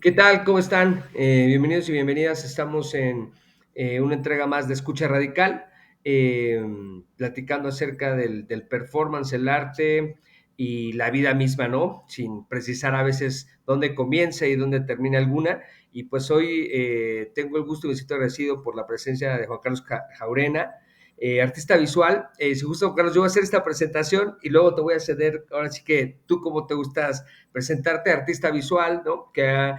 ¿Qué tal? ¿Cómo están? Bienvenidos y bienvenidas. Estamos en una entrega más de Escucha Radical, eh, platicando acerca del performance, el arte y la vida misma, ¿no? Sin precisar a veces dónde comienza y dónde termina alguna. Y pues hoy tengo el gusto y me siento agradecido por la presencia de Juan Carlos Jaurena, artista visual. Si gusta, Juan Carlos, yo voy a hacer esta presentación y luego te voy a ceder, ahora sí que tú como te gustas presentarte, artista visual, ¿no? Que ha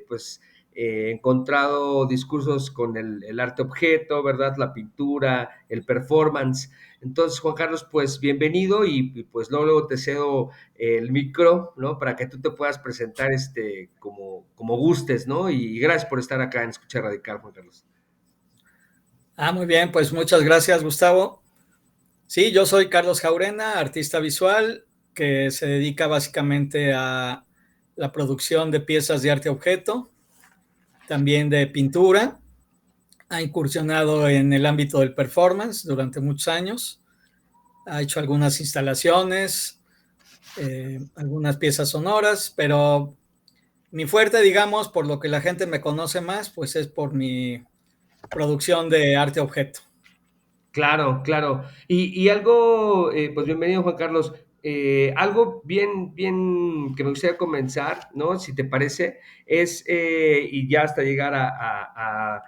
pues encontrado discursos con el arte objeto, ¿verdad? La pintura, el performance. Entonces, Juan Carlos, pues bienvenido y pues luego te cedo el micro, ¿no? Para que tú te puedas presentar como gustes, ¿no? Y gracias por estar acá en Escucha Radical, Juan Carlos. Muy bien, pues muchas gracias, Gustavo. Sí, yo soy Carlos Jaurena, artista visual que se dedica básicamente a la producción de piezas de arte objeto, también de pintura. Ha incursionado en el ámbito del performance durante muchos años. Ha hecho algunas instalaciones, algunas piezas sonoras, pero mi fuerte, digamos, por lo que la gente me conoce más, pues es por mi producción de arte objeto. Claro, claro. Y algo, pues bienvenido Juan Carlos. Algo bien que me gustaría comenzar, ¿no? Si te parece, y ya hasta llegar a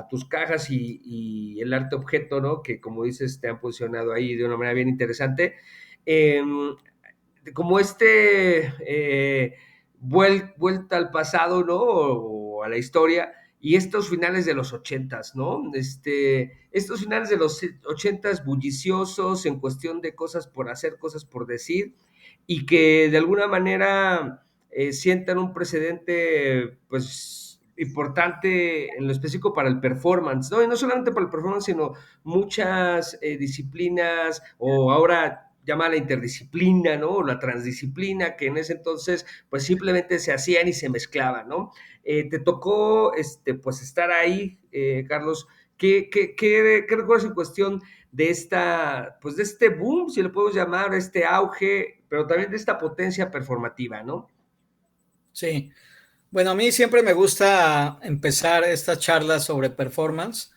tus cajas y el arte objeto, ¿no? Que como dices, te han posicionado ahí de una manera bien interesante. Em, Como vuelta al pasado, ¿no? O a la historia, y estos finales de los ochentas, ¿no? Estos finales de los ochentas bulliciosos en cuestión de cosas por hacer, cosas por decir, y que de alguna manera sientan un precedente, pues, importante en lo específico para el performance, ¿no? Y no solamente para el performance, sino muchas disciplinas, o ahora llama la interdisciplina, ¿no? O la transdisciplina, que en ese entonces, pues simplemente se hacían y se mezclaban, ¿no? Te tocó, pues, estar ahí, Carlos. ¿Qué recuerdas en cuestión de pues, de este boom, si le podemos llamar, este auge, pero también de esta potencia performativa, ¿no? Sí. Bueno, a mí siempre me gusta empezar esta charla sobre performance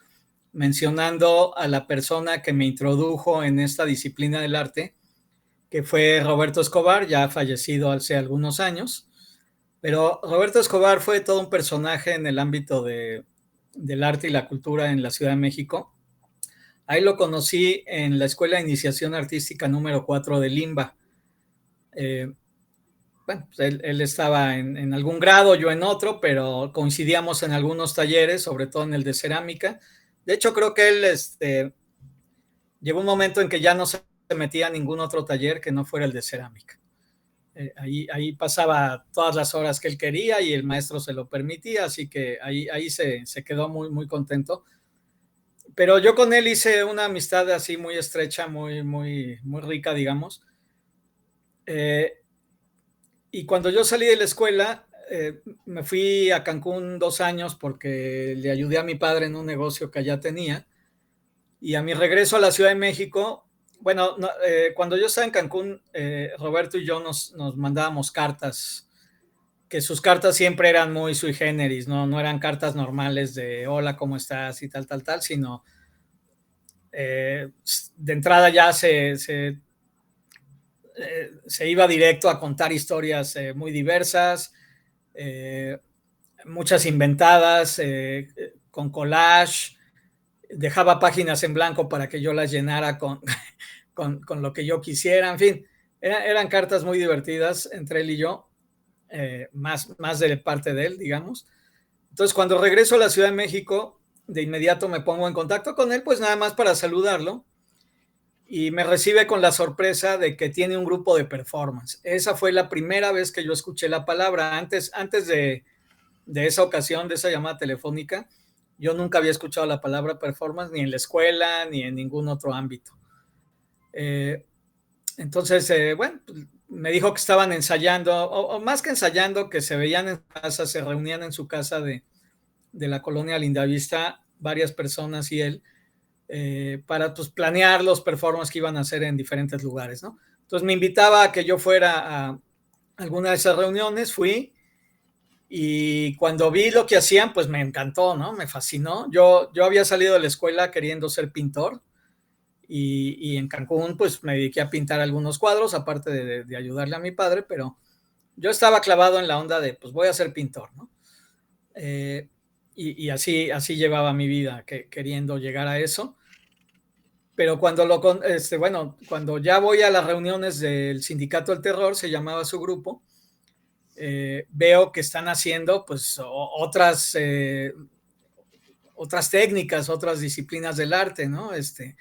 mencionando a la persona que me introdujo en esta disciplina del arte, que fue Roberto Escobar, ya fallecido hace algunos años. Pero Roberto Escobar fue todo un personaje en el ámbito del arte y la cultura en la Ciudad de México. Ahí lo conocí en la Escuela de Iniciación Artística número 4 de Limba. Eh, bueno, pues él estaba en algún grado, yo en otro, pero coincidíamos en algunos talleres, sobre todo en el de cerámica. De hecho, creo que él llegó un momento en que ya no se metía a ningún otro taller que no fuera el de cerámica. Ahí pasaba todas las horas que él quería y el maestro se lo permitía, así que ahí se quedó muy contento. Pero yo con él hice una amistad así muy estrecha, muy rica, digamos. Eh, Y cuando yo salí de la escuela, me fui a Cancún 2 años porque le ayudé a mi padre en un negocio que allá tenía. Y a mi regreso a la Ciudad de México, bueno, no, cuando yo estaba en Cancún, Roberto y yo nos mandábamos cartas, que sus cartas siempre eran muy sui generis, no eran cartas normales de hola, ¿cómo estás? Y tal, sino de entrada ya se iba directo a contar historias muy diversas, eh, muchas inventadas, con collage, dejaba páginas en blanco para que yo las llenara con lo que yo quisiera, en fin, eran cartas muy divertidas entre él y yo, más de parte de él, digamos. Entonces, cuando regreso a la Ciudad de México, de inmediato me pongo en contacto con él, pues nada más para saludarlo, y me recibe con la sorpresa de que tiene un grupo de performance. Esa fue la primera vez que yo escuché la palabra. Antes de esa ocasión, de esa llamada telefónica, yo nunca había escuchado la palabra performance ni en la escuela ni en ningún otro ámbito. Eh, entonces, bueno, me dijo que estaban ensayando, o más que ensayando, que se veían en casa, se reunían en su casa de la colonia Lindavista, varias personas y él, para pues, planear los performances que iban a hacer en diferentes lugares, ¿no? Entonces me invitaba a que yo fuera a alguna de esas reuniones, fui, Y cuando vi lo que hacían, pues me encantó, ¿no? Me fascinó. Yo había salido de la escuela queriendo ser pintor y en Cancún pues me dediqué a pintar algunos cuadros, aparte de ayudarle a mi padre, pero yo estaba clavado en la onda de pues voy a ser pintor, ¿no? Y así llevaba mi vida, queriendo llegar a eso. Pero cuando ya voy a las reuniones del Sindicato del Terror, se llamaba su grupo, veo que están haciendo pues otras técnicas, otras disciplinas del arte, ¿no? De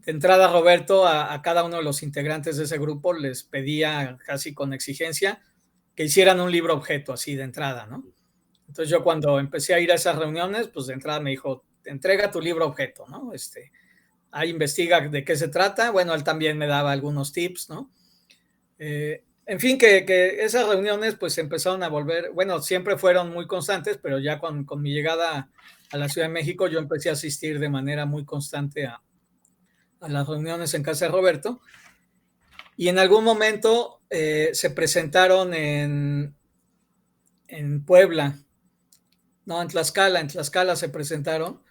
entrada, Roberto, a cada uno de los integrantes de ese grupo les pedía casi con exigencia que hicieran un libro objeto, así de entrada, ¿no? Entonces yo cuando empecé a ir a esas reuniones, pues de entrada me dijo, entrega tu libro objeto, ¿no? Ahí investiga de qué se trata. Bueno, él también me daba algunos tips, ¿no? En fin, que esas reuniones pues empezaron a volver, bueno, siempre fueron muy constantes, pero ya con mi llegada a la Ciudad de México yo empecé a asistir de manera muy constante a las reuniones en casa de Roberto. Y en algún momento se presentaron en Puebla, no, en Tlaxcala se presentaron.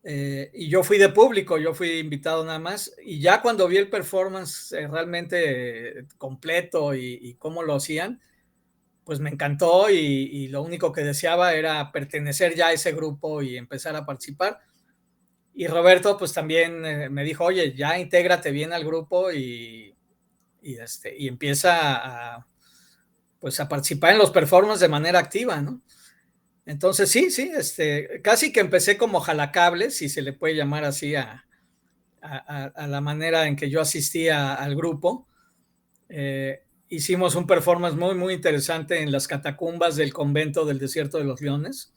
Y yo fui de público, yo fui invitado nada más. Y ya cuando vi el performance realmente completo y cómo lo hacían, pues me encantó y lo único que deseaba era pertenecer ya a ese grupo y empezar a participar. Y Roberto pues también me dijo, oye, ya intégrate bien al grupo y empieza pues a participar en los performances de manera activa, ¿no? Entonces sí, casi que empecé como jalacables, si se le puede llamar así a la manera en que yo asistía al grupo. Hicimos un performance muy, muy interesante en las catacumbas del convento del Desierto de los Leones.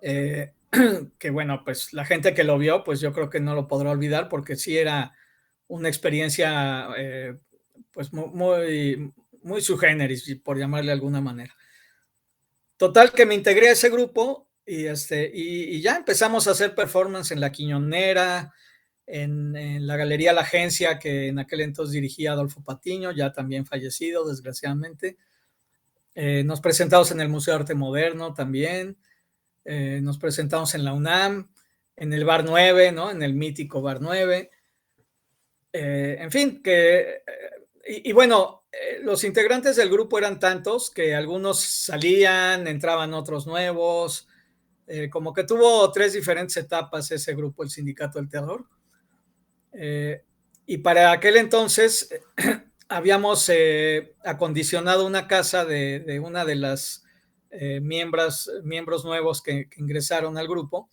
Que bueno, pues la gente que lo vio, pues yo creo que no lo podrá olvidar porque sí era una experiencia pues muy, muy su generis, por llamarle de alguna manera. Total que me integré a ese grupo y ya empezamos a hacer performance en La Quiñonera, en la Galería La Agencia, que en aquel entonces dirigía Adolfo Patiño, ya también fallecido, desgraciadamente. Nos presentamos en el Museo de Arte Moderno también. Nos presentamos en la UNAM, en el Bar 9, ¿no? En el mítico Bar 9. En fin, bueno, los integrantes del grupo eran tantos que algunos salían, entraban otros nuevos, como que tuvo 3 diferentes etapas ese grupo, el Sindicato del Terror. Y para aquel entonces habíamos acondicionado una casa de una de las miembros nuevos que ingresaron al grupo.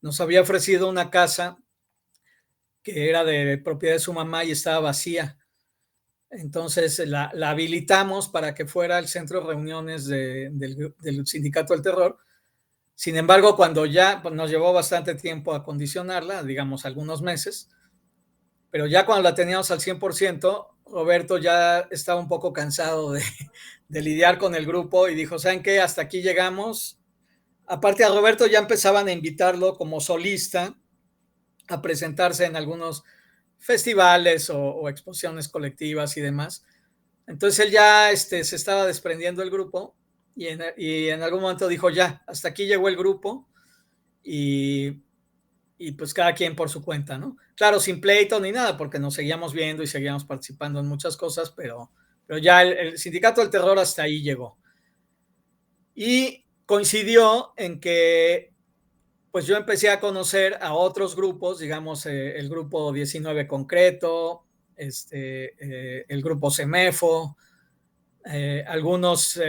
Nos había ofrecido una casa que era de propiedad de su mamá y estaba vacía. Entonces la habilitamos para que fuera el centro de reuniones del Sindicato del Terror. Sin embargo, cuando ya pues, nos llevó bastante tiempo acondicionarla, digamos algunos meses, pero ya cuando la teníamos al 100%, Roberto ya estaba un poco cansado de lidiar con el grupo y dijo, ¿saben qué? Hasta aquí llegamos. Aparte a Roberto ya empezaban a invitarlo como solista a presentarse en algunos festivales o exposiciones colectivas y demás. Entonces él ya se estaba desprendiendo del grupo y en algún momento dijo, ya, hasta aquí llegó el grupo y pues cada quien por su cuenta, ¿no? Claro, sin pleito ni nada, porque nos seguíamos viendo y seguíamos participando en muchas cosas, pero ya el Sindicato del Terror hasta ahí llegó. Y coincidió en que pues yo empecé a conocer a otros grupos, digamos, el grupo 19 Concreto, el grupo Semefo, algunos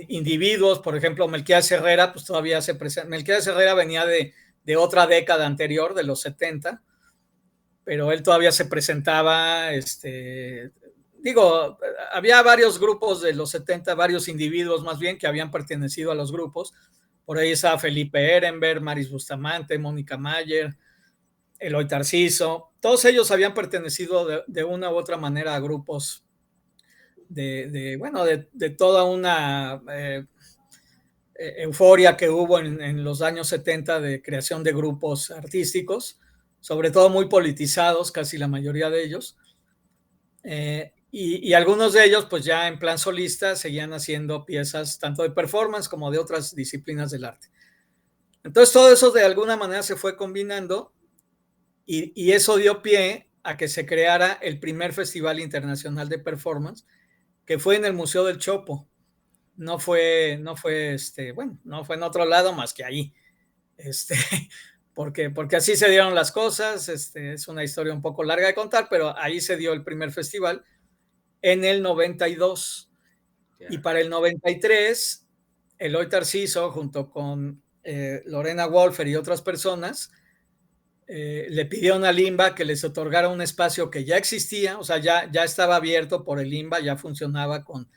individuos, por ejemplo, Melquiades Herrera, pues todavía se presenta. Melquiades Herrera venía de otra década anterior, de los 70, pero él todavía se presentaba, digo, había varios grupos de los 70, varios individuos más bien que habían pertenecido a los grupos. Por ahí estaba Felipe Ehrenberg, Maris Bustamante, Mónica Mayer, Eloy Tarciso. Todos ellos habían pertenecido de una u otra manera a grupos de toda una euforia que hubo en los años 70 de creación de grupos artísticos, sobre todo muy politizados, casi la mayoría de ellos. y algunos de ellos, pues ya en plan solista, seguían haciendo piezas tanto de performance como de otras disciplinas del arte. Entonces todo eso de alguna manera se fue combinando y eso dio pie a que se creara el primer Festival Internacional de Performance, que fue en el Museo del Chopo. No fue, bueno, no fue en otro lado más que ahí. Porque así se dieron las cosas. Es una historia un poco larga de contar, pero ahí se dio el primer festival en el 92. Y para el 93, Eloy Tarciso, junto con Lorena Wolfer y otras personas, le pidieron a Limba que les otorgara un espacio que ya existía, o sea, ya estaba abierto por el Limba, ya funcionaba con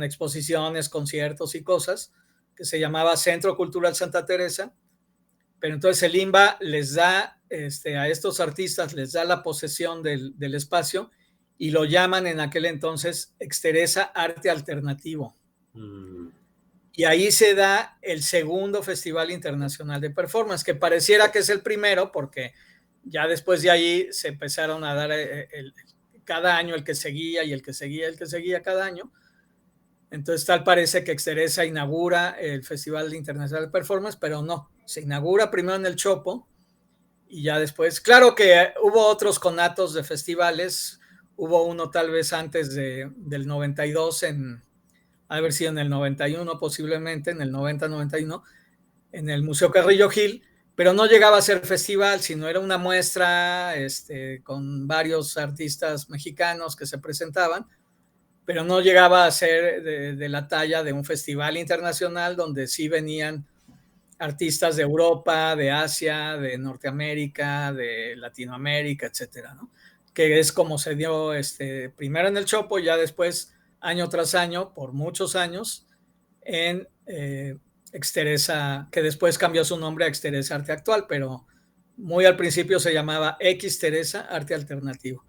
exposiciones, conciertos y cosas, que se llamaba Centro Cultural Santa Teresa. Pero entonces el INBA les da a estos artistas, les da la posesión del espacio y lo llaman en aquel entonces Exteresa Arte Alternativo. Y ahí se da el segundo Festival Internacional de Performance, que pareciera que es el primero, porque ya después de ahí se empezaron a dar cada año el que seguía y el que seguía, el que seguía cada año. Entonces tal parece que Exteresa inaugura el Festival Internacional de Performance, pero no, se inaugura primero en el Chopo y ya después, claro que hubo otros conatos de festivales, hubo uno tal vez antes del 92, haber sido en el 91 posiblemente, en el 90-91, en el Museo Carrillo Gil, pero no llegaba a ser festival, sino era una muestra con varios artistas mexicanos que se presentaban, pero no llegaba a ser de la talla de un festival internacional donde sí venían artistas de Europa, de Asia, de Norteamérica, de Latinoamérica, etcétera, ¿no? Que es como se dio primero en el Chopo y ya después, año tras año, por muchos años, en Exteresa, que después cambió su nombre a Exteresa Arte Actual, pero muy al principio se llamaba Xteresa Arte Alternativo.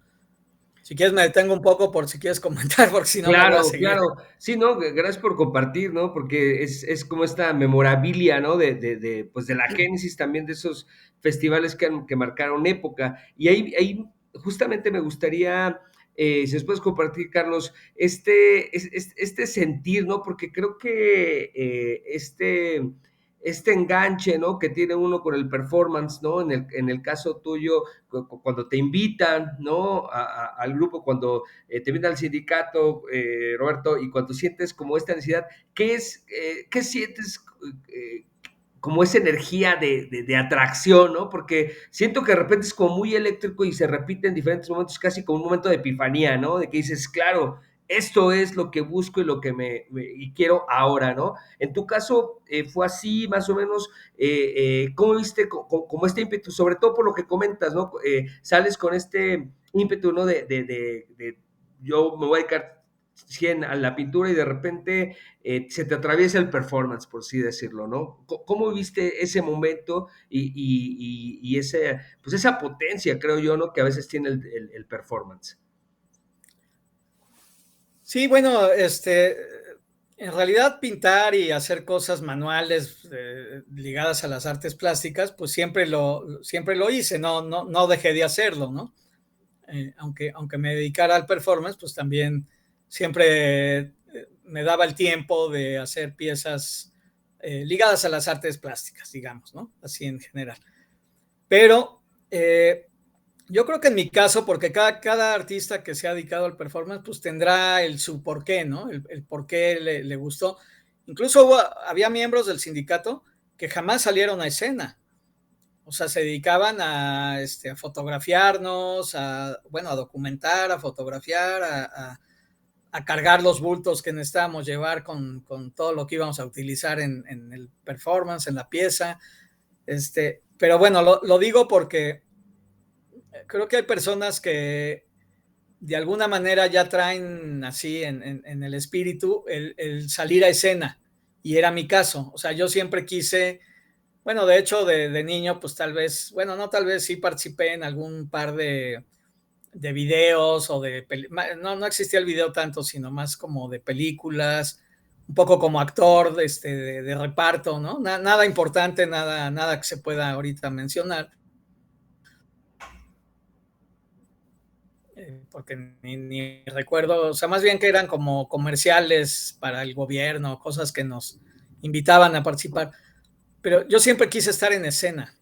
Si quieres me detengo un poco por si quieres comentar, porque si no me voy a Claro, seguir. claro. Sí, no, gracias por compartir, ¿no? Porque es como esta memorabilia, ¿no? Pues de la génesis también de esos festivales que marcaron época. Y ahí justamente me gustaría, si nos puedes compartir, Carlos, este sentir, ¿no? Porque creo que este enganche, ¿no? Que tiene uno con el performance, ¿no? En el caso tuyo, cuando te invitan, ¿no? Al grupo, cuando te viene al sindicato, Roberto, y cuando sientes como esta necesidad, ¿qué sientes como esa energía de atracción, ¿no? Porque siento que de repente es como muy eléctrico y se repite en diferentes momentos, casi como un momento de epifanía, ¿no? De que dices, claro, esto es lo que busco y lo que y quiero ahora, ¿no? En tu caso, fue así, más o menos, ¿cómo viste como este ímpetu? Sobre todo por lo que comentas, ¿no? Sales con este ímpetu, ¿no? De yo me voy a dedicar 100 a la pintura y de repente se te atraviesa el performance, por así decirlo, ¿no? ¿Cómo viste ese momento y pues esa potencia, creo yo, ¿no? Que a veces tiene el performance. Sí, bueno, en realidad pintar y hacer cosas manuales ligadas a las artes plásticas, pues siempre lo hice, no dejé de hacerlo, ¿no? Aunque me dedicara al performance, pues también siempre me daba el tiempo de hacer piezas ligadas a las artes plásticas, digamos, ¿no? Así en general. Pero yo creo que en mi caso, porque cada artista que se ha dedicado al performance, pues tendrá su porqué, ¿no? El por qué le gustó. Incluso había miembros del sindicato que jamás salieron a escena. O sea, se dedicaban a fotografiarnos, bueno, a documentar, a fotografiar, a cargar los bultos que necesitábamos llevar con todo lo que íbamos a utilizar en el performance, en la pieza. Pero bueno, lo digo porque creo que hay personas que de alguna manera ya traen así en el espíritu el salir a escena, y era mi caso. O sea, yo siempre quise, bueno, de hecho de niño, pues tal vez, bueno, no tal vez sí participé en algún par de videos o no existía el video tanto, sino más como de películas, un poco como actor de reparto, ¿no? Nada importante, nada que se pueda ahorita mencionar. porque ni recuerdo, o sea, más bien que eran como comerciales para el gobierno, cosas que nos invitaban a participar, pero yo siempre quise estar en escena,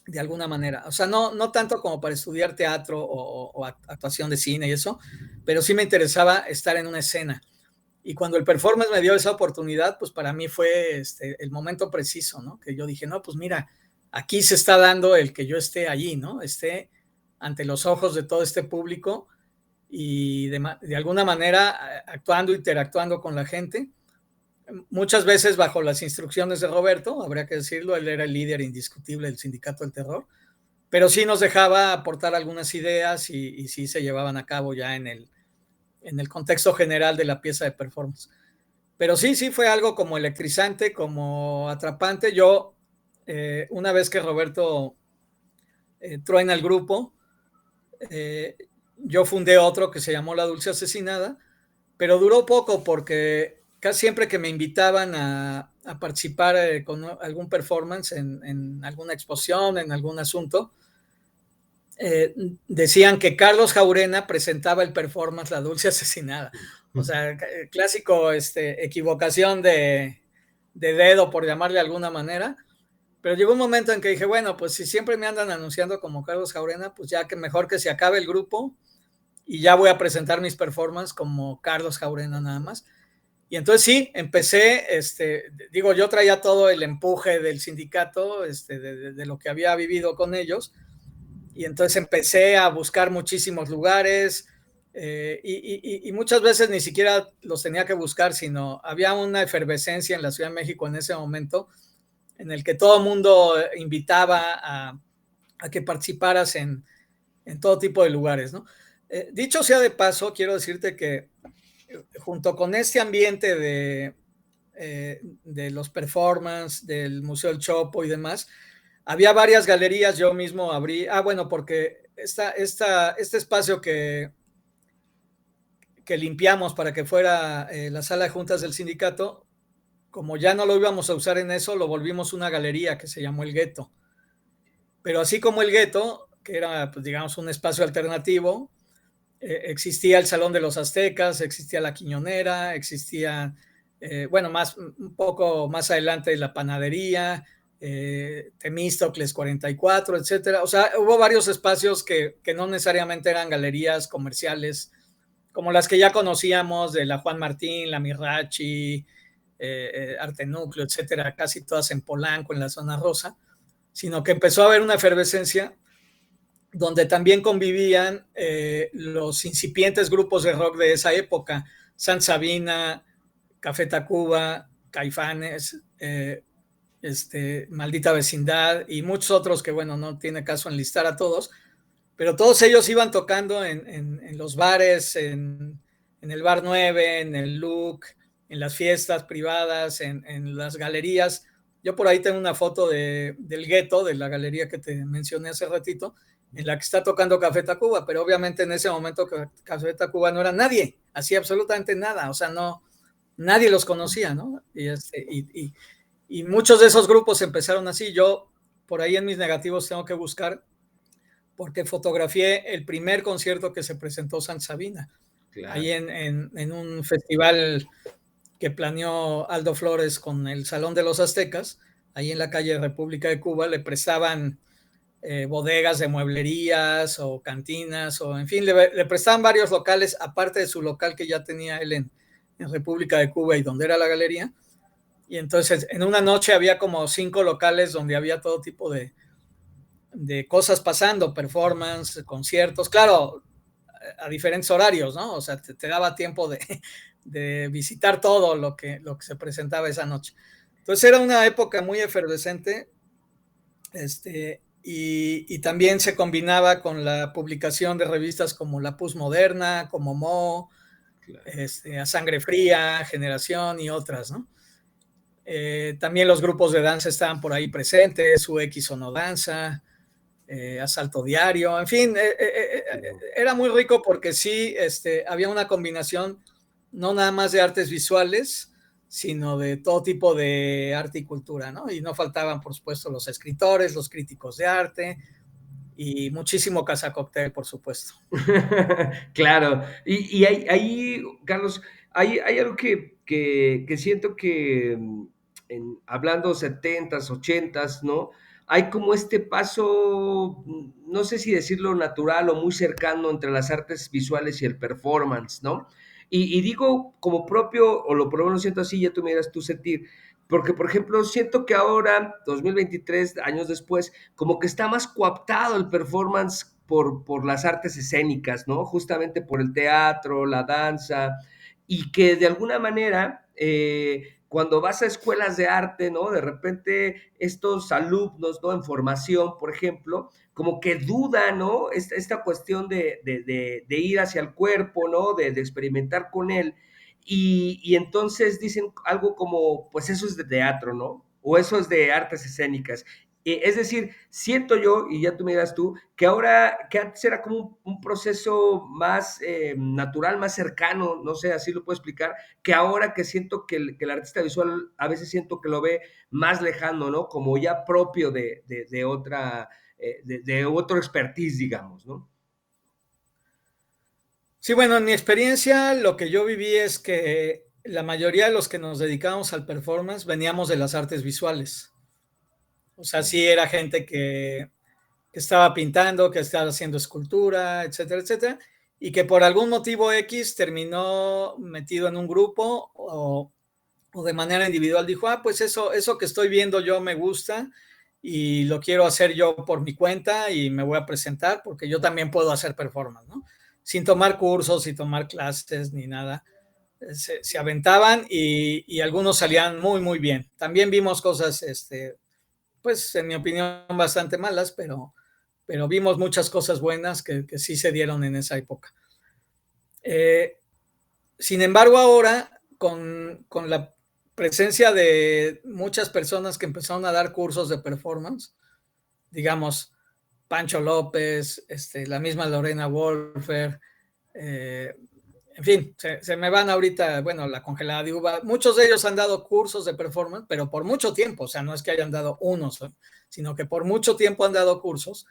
de alguna manera, o sea, no tanto como para estudiar teatro o actuación de cine y eso, pero sí me interesaba estar en una escena. Y cuando el performance me dio esa oportunidad, pues para mí fue el momento preciso, ¿no? Que yo dije, no, pues mira, aquí se está dando el que yo esté allí, ¿no? Esté ante los ojos de todo este público y de alguna manera actuando, interactuando con la gente, muchas veces bajo las instrucciones de Roberto, habría que decirlo, él era el líder indiscutible del Sindicato del Terror, pero sí nos dejaba aportar algunas ideas y sí se llevaban a cabo ya en el contexto general de la pieza de performance. Pero sí fue algo como electrizante, como atrapante. Yo, una vez que Roberto entró en el grupo, eh, yo fundé otro que se llamó La Dulce Asesinada, pero duró poco porque casi siempre que me invitaban a participar con algún performance en alguna exposición, en algún asunto, decían que Carlos Jaurena presentaba el performance La Dulce Asesinada. O sea, clásico equivocación de dedo, por llamarle de alguna manera. Pero llegó un momento en que dije, bueno, pues si siempre me andan anunciando como Carlos Jaurena, pues ya que mejor que se acabe el grupo y ya voy a presentar mis performances como Carlos Jaurena nada más. Y entonces sí, empecé, digo, yo traía todo el empuje del sindicato, de lo que había vivido con ellos, y entonces empecé a buscar muchísimos lugares y muchas veces ni siquiera los tenía que buscar, sino había una efervescencia en la Ciudad de México en ese momento en el que todo el mundo invitaba a que participaras en todo tipo de lugares, ¿no? Dicho sea de paso, quiero decirte que junto con este ambiente de los performances, del Museo del Chopo y demás, había varias galerías, yo mismo abrí, bueno, porque este espacio que limpiamos para que fuera la sala de juntas del sindicato, como ya no lo íbamos a usar en eso, lo volvimos una galería que se llamó El Gueto. Pero así como El Gueto, que era, pues, digamos, un espacio alternativo, existía el Salón de los Aztecas, existía la Quiñonera, existía, bueno, un poco más adelante la Panadería, Temístocles 44, etcétera. O sea, hubo varios espacios que no necesariamente eran galerías comerciales, como las que ya conocíamos de la Juan Martín, la Mirachi, Arte Núcleo, etcétera, casi todas en Polanco, en la zona rosa, sino que empezó a haber una efervescencia donde también convivían los incipientes grupos de rock de esa época, San Sabina, Café Tacuba, Caifanes, Maldita Vecindad y muchos otros que, bueno, no tiene caso enlistar a todos, pero todos ellos iban tocando en los bares, en el Bar 9, en el Look, en las fiestas privadas, en las galerías. Yo por ahí tengo una foto del Gueto, de la galería que te mencioné hace ratito, en la que está tocando Café Tacuba, pero obviamente en ese momento Café Tacuba no era nadie, hacía absolutamente nada, o sea, nadie los conocía, ¿no? Y muchos de esos grupos empezaron así. Yo por ahí en mis negativos tengo que buscar porque fotografié el primer concierto que se presentó San Sabina, Claro. ahí en un festival que planeó Aldo Flores con el Salón de los Aztecas, ahí en la calle República de Cuba, le prestaban bodegas de mueblerías o cantinas, o en fin, le prestaban varios locales, aparte de su local que ya tenía él en República de Cuba y donde era la galería. Y entonces en una noche había como 5 locales donde había todo tipo de cosas pasando, performance, conciertos, claro, a diferentes horarios, ¿no? O sea, te daba tiempo de visitar todo lo que se presentaba esa noche. Entonces era una época muy efervescente, y también se combinaba con la publicación de revistas como La Pus Moderna, como Mo, Claro. A Sangre Fría, Generación y otras, ¿no? También los grupos de danza estaban por ahí presentes, UX o No Danza, Asalto Diario, en fin, era muy rico porque sí, había una combinación no nada más de artes visuales, sino de todo tipo de arte y cultura, ¿no? Y no faltaban, por supuesto, los escritores, los críticos de arte, y muchísimo cazacóctel, por supuesto. Claro, y ahí, Carlos, hay algo que siento que hablando setentas, ochentas, ¿no? Hay como este paso, no sé si decirlo natural o muy cercano entre las artes visuales y el performance, ¿no? Y digo como propio, o lo por lo menos siento así, ya tú me dirás tu sentir, porque por ejemplo siento que ahora, 2023, años después, como que está más coaptado el performance por las artes escénicas, ¿no? Justamente por el teatro, la danza, y que de alguna manera, cuando vas a escuelas de arte, ¿no? De repente estos alumnos, ¿no? En formación, por ejemplo, como que dudan, ¿no? Esta cuestión de ir hacia el cuerpo, ¿no? De experimentar con él. Y entonces dicen algo como, pues eso es de teatro, ¿no? O eso es de artes escénicas. Es decir, siento yo, y ya tú me dirás tú, que ahora, que antes era como un proceso más natural, más cercano, no sé, así lo puedo explicar, que ahora que siento que el artista visual a veces siento que lo ve más lejano, ¿no? Como ya propio de otra, de otro expertise, digamos, ¿no? Sí, bueno, en mi experiencia lo que yo viví es que la mayoría de los que nos dedicábamos al performance veníamos de las artes visuales. O sea, Sí, sí era gente que estaba pintando, que estaba haciendo escultura, etcétera, etcétera, y que por algún motivo X terminó metido en un grupo o de manera individual dijo, ah, pues eso que estoy viendo yo me gusta y lo quiero hacer yo por mi cuenta y me voy a presentar porque yo también puedo hacer performance, ¿no? Sin tomar cursos, sin tomar clases ni nada. Se aventaban y algunos salían muy, muy bien. También vimos cosas, pues en mi opinión, bastante malas, pero vimos muchas cosas buenas que sí se dieron en esa época. Eh, Sin embargo, ahora, con la presencia de muchas personas que empezaron a dar cursos de performance, digamos, Pancho López, la misma Lorena Wolfer, eh, en fin, se me van ahorita, bueno, la congelada de uva, muchos de ellos han dado cursos de performance, pero por mucho tiempo, o sea, no es que hayan dado unos, sino que por mucho tiempo han dado cursos.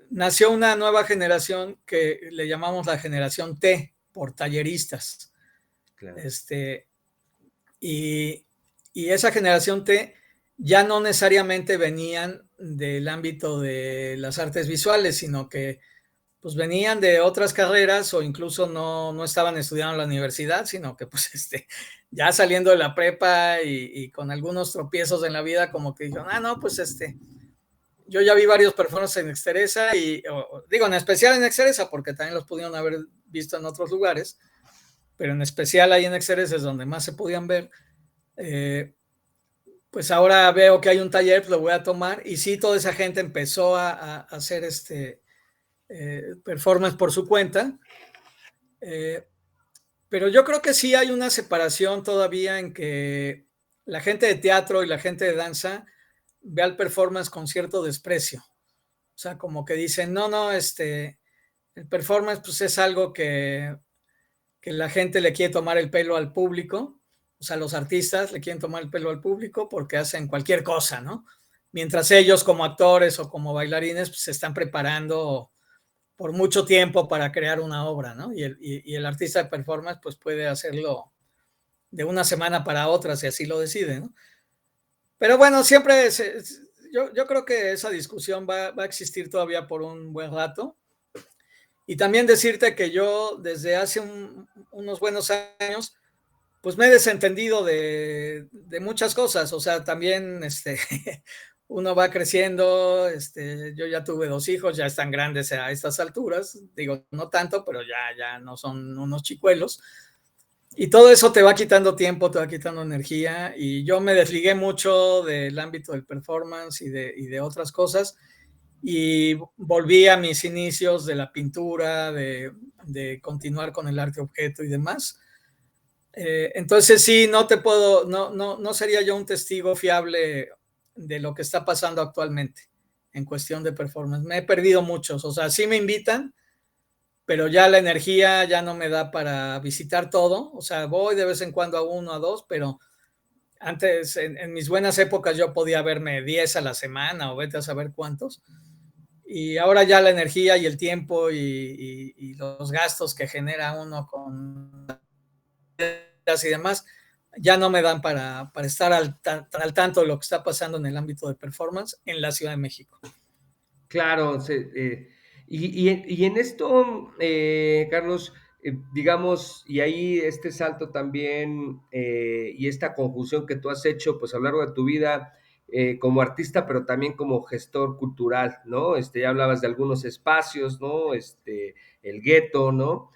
Nació una nueva generación que le llamamos la generación T, por talleristas. claro. Este, y, y esa generación T ya no necesariamente venían del ámbito de las artes visuales, sino que pues venían de otras carreras o incluso no estaban estudiando en la universidad, sino que pues ya saliendo de la prepa y con algunos tropiezos en la vida, como que dijeron, ah, no, pues yo ya vi varios performances en Exteresa y digo, en especial en Exteresa, porque también los pudieron haber visto en otros lugares, pero en especial ahí en Exteresa es donde más se podían ver. Eh, pues ahora veo que hay un taller, pues lo voy a tomar y sí, toda esa gente empezó a hacer performance por su cuenta. Eh, pero yo creo que sí hay una separación todavía en que la gente de teatro y la gente de danza ve al performance con cierto desprecio. O sea, como que dicen, no, no, el performance pues es algo que la gente le quiere tomar el pelo al público. O sea, los artistas le quieren tomar el pelo al público porque hacen cualquier cosa, ¿no? Mientras ellos como actores o como bailarines pues, se están preparando por mucho tiempo para crear una obra, ¿no? Y el artista de performance pues puede hacerlo de una semana para otra si así lo decide, ¿no? Pero bueno, siempre yo creo que esa discusión va a existir todavía por un buen rato. Y también decirte que yo desde hace unos buenos años pues me he desentendido de muchas cosas, o sea, también uno va creciendo, yo ya tuve 2 hijos, ya están grandes a estas alturas, digo, no tanto, pero ya no son unos chicuelos, y todo eso te va quitando tiempo, te va quitando energía, y yo me desligué mucho del ámbito del performance y de otras cosas, y volví a mis inicios de la pintura, de continuar con el arte objeto y demás. Entonces sí, no sería yo un testigo fiable de lo que está pasando actualmente en cuestión de performance. Me he perdido muchos, o sea, sí me invitan, pero ya la energía ya no me da para visitar todo, o sea, voy de vez en cuando a uno, a dos, pero antes, en mis buenas épocas, yo podía verme 10 a la semana o vete a saber cuántos, y ahora ya la energía y el tiempo y los gastos que genera uno con y demás ya no me dan para estar al tanto de lo que está pasando en el ámbito de performance en la Ciudad de México. Claro, y en esto, Carlos, digamos, y ahí este salto también y esta conjunción que tú has hecho pues a lo largo de tu vida como artista, pero también como gestor cultural, ¿no? Ya hablabas de algunos espacios, ¿no? El gueto, ¿no?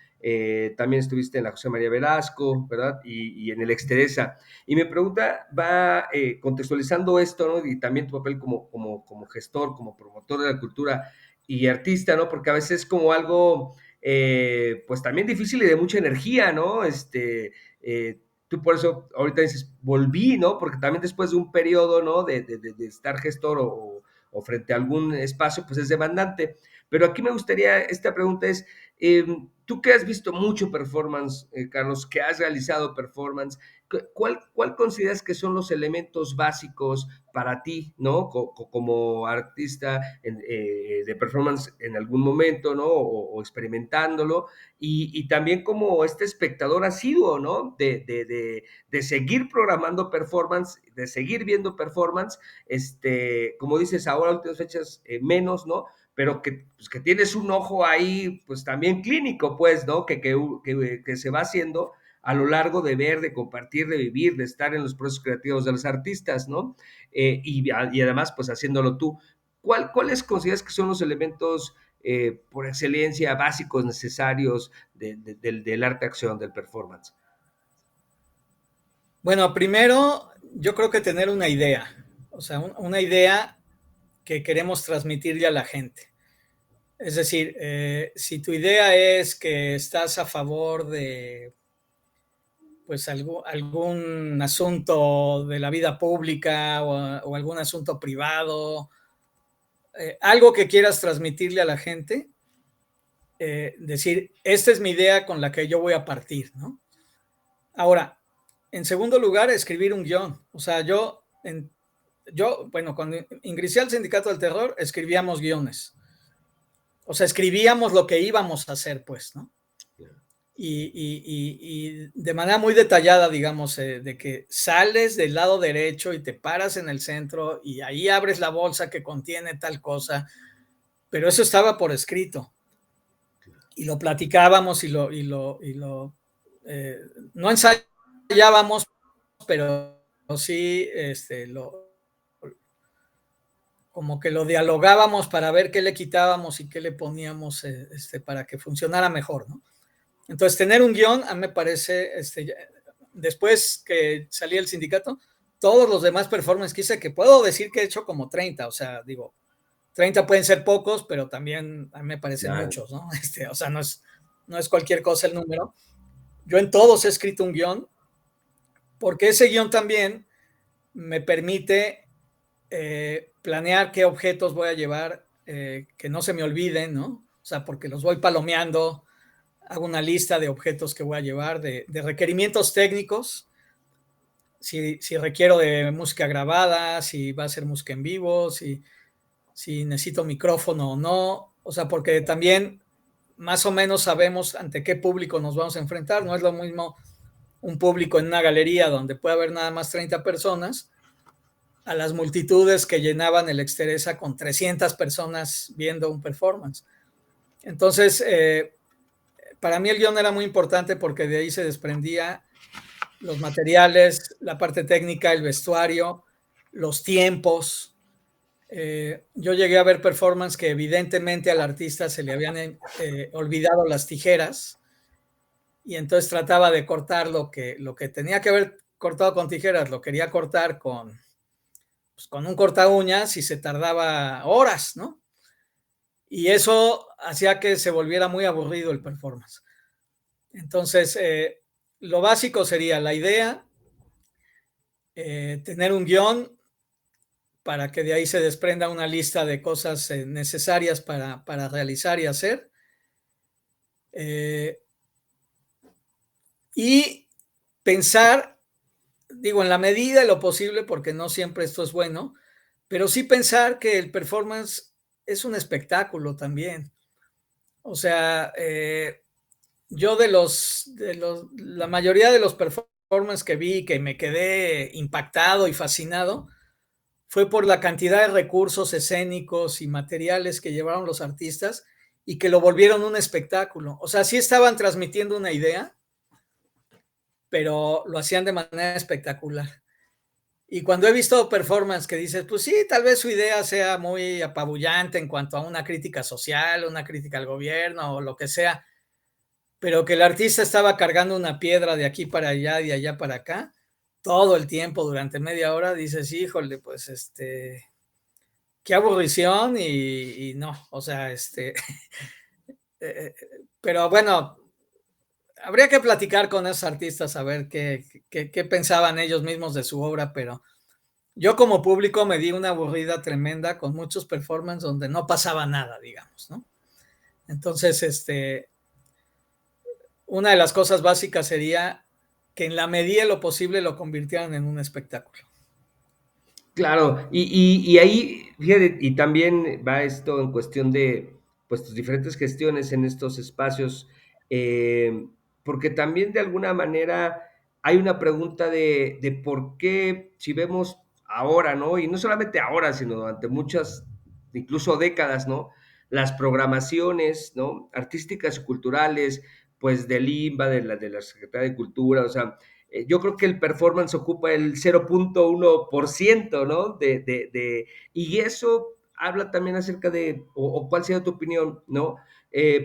También estuviste en la José María Velasco, ¿verdad? Y en el Exteresa. Y mi pregunta va contextualizando esto, ¿no? Y también tu papel como gestor, como promotor de la cultura y artista, ¿no? Porque a veces es como algo, pues también difícil y de mucha energía, ¿no? Tú por eso ahorita dices, volví, ¿no? Porque también después de un periodo, ¿no? De estar gestor o frente a algún espacio, pues es demandante. Pero aquí me gustaría, esta pregunta es, tú que has visto mucho performance, Carlos, que has realizado performance, ¿cuál consideras que son los elementos básicos para ti, ¿no? Como artista de performance en algún momento, ¿no? O experimentándolo, y también como este espectador asiduo, ¿no? De seguir programando performance, de seguir viendo performance, como dices, ahora últimas fechas menos, ¿no? Pero pues, que tienes un ojo ahí, pues también clínico, pues, ¿no? Que se va haciendo a lo largo de ver, de compartir, de vivir, de estar en los procesos creativos de los artistas, ¿no? Y además, pues haciéndolo tú. ¿Cuáles consideras que son los elementos por excelencia básicos, necesarios del arte-acción, del performance? Bueno, primero yo creo que tener una idea, o sea, una idea que queremos transmitirle a la gente. Es decir, si tu idea es que estás a favor de pues algún asunto de la vida pública o algún asunto privado, algo que quieras transmitirle a la gente, decir, esta es mi idea con la que yo voy a partir, ¿no? Ahora, en segundo lugar, escribir un guión. O sea, bueno, cuando ingresé al Sindicato del Terror, escribíamos guiones. O sea, escribíamos lo que íbamos a hacer, pues, ¿no? Y de manera muy detallada, digamos, de que sales del lado derecho y te paras en el centro y ahí abres la bolsa que contiene tal cosa, pero eso estaba por escrito y lo platicábamos no ensayábamos, pero sí, como que lo dialogábamos para ver qué le quitábamos y qué le poníamos para que funcionara mejor, ¿no? Entonces, tener un guión, a mí me parece, después que salí del sindicato, todos los demás performances que hice, que puedo decir que he hecho como 30, o sea, digo, 30 pueden ser pocos, pero también a mí me parecen Claro. muchos, ¿no? O sea, no es cualquier cosa el número. Yo en todos he escrito un guión, porque ese guión también me permite planear qué objetos voy a llevar, que no se me olviden, ¿no? O sea, porque los voy palomeando, hago una lista de objetos que voy a llevar, de requerimientos técnicos, si requiero de música grabada, si va a ser música en vivo, si necesito micrófono o no, o sea, porque también más o menos sabemos ante qué público nos vamos a enfrentar, no es lo mismo un público en una galería donde puede haber nada más 30 personas, a las multitudes que llenaban el Exteresa con 300 personas viendo un performance. Entonces, para mí el guión era muy importante porque de ahí se desprendía los materiales, la parte técnica, el vestuario, los tiempos. Yo llegué a ver performance que evidentemente al artista se le habían olvidado las tijeras y entonces trataba de cortar lo que tenía que haber cortado con tijeras, lo quería cortar pues, con un corta uñas y se tardaba horas, ¿no? Y eso hacía que se volviera muy aburrido el performance. Entonces, lo básico sería la idea, tener un guión para que de ahí se desprenda una lista de cosas necesarias para realizar y hacer. Y pensar, digo, en la medida de lo posible, porque no siempre esto es bueno, pero sí pensar que el performance es un espectáculo también. O sea, yo la mayoría de los performances que vi, que me quedé impactado y fascinado, fue por la cantidad de recursos escénicos y materiales que llevaron los artistas y que lo volvieron un espectáculo. O sea, sí estaban transmitiendo una idea, pero lo hacían de manera espectacular. Y cuando he visto performance que dices, pues sí, tal vez su idea sea muy apabullante en cuanto a una crítica social, una crítica al gobierno o lo que sea, pero que el artista estaba cargando una piedra de aquí para allá, de allá para acá, todo el tiempo durante media hora, dices, híjole, pues qué aburrición y no, o sea, pero bueno, habría que platicar con esos artistas a ver qué pensaban ellos mismos de su obra, pero yo como público me di una aburrida tremenda con muchos performances donde no pasaba nada, digamos, ¿no? Entonces, una de las cosas básicas sería que en la medida de lo posible lo convirtieran en un espectáculo. Claro, y ahí, fíjate, y también va esto en cuestión de, pues, tus diferentes gestiones en estos espacios, porque también de alguna manera hay una pregunta de por qué, si vemos ahora, ¿no? Y no solamente ahora, sino durante muchas, incluso décadas, ¿no? Las programaciones, ¿no? Artísticas y culturales, pues, del INBA, de la Secretaría de Cultura, o sea, yo creo que el performance ocupa el 0.1%, ¿no? Y eso habla también acerca de, o cuál sería tu opinión, ¿no?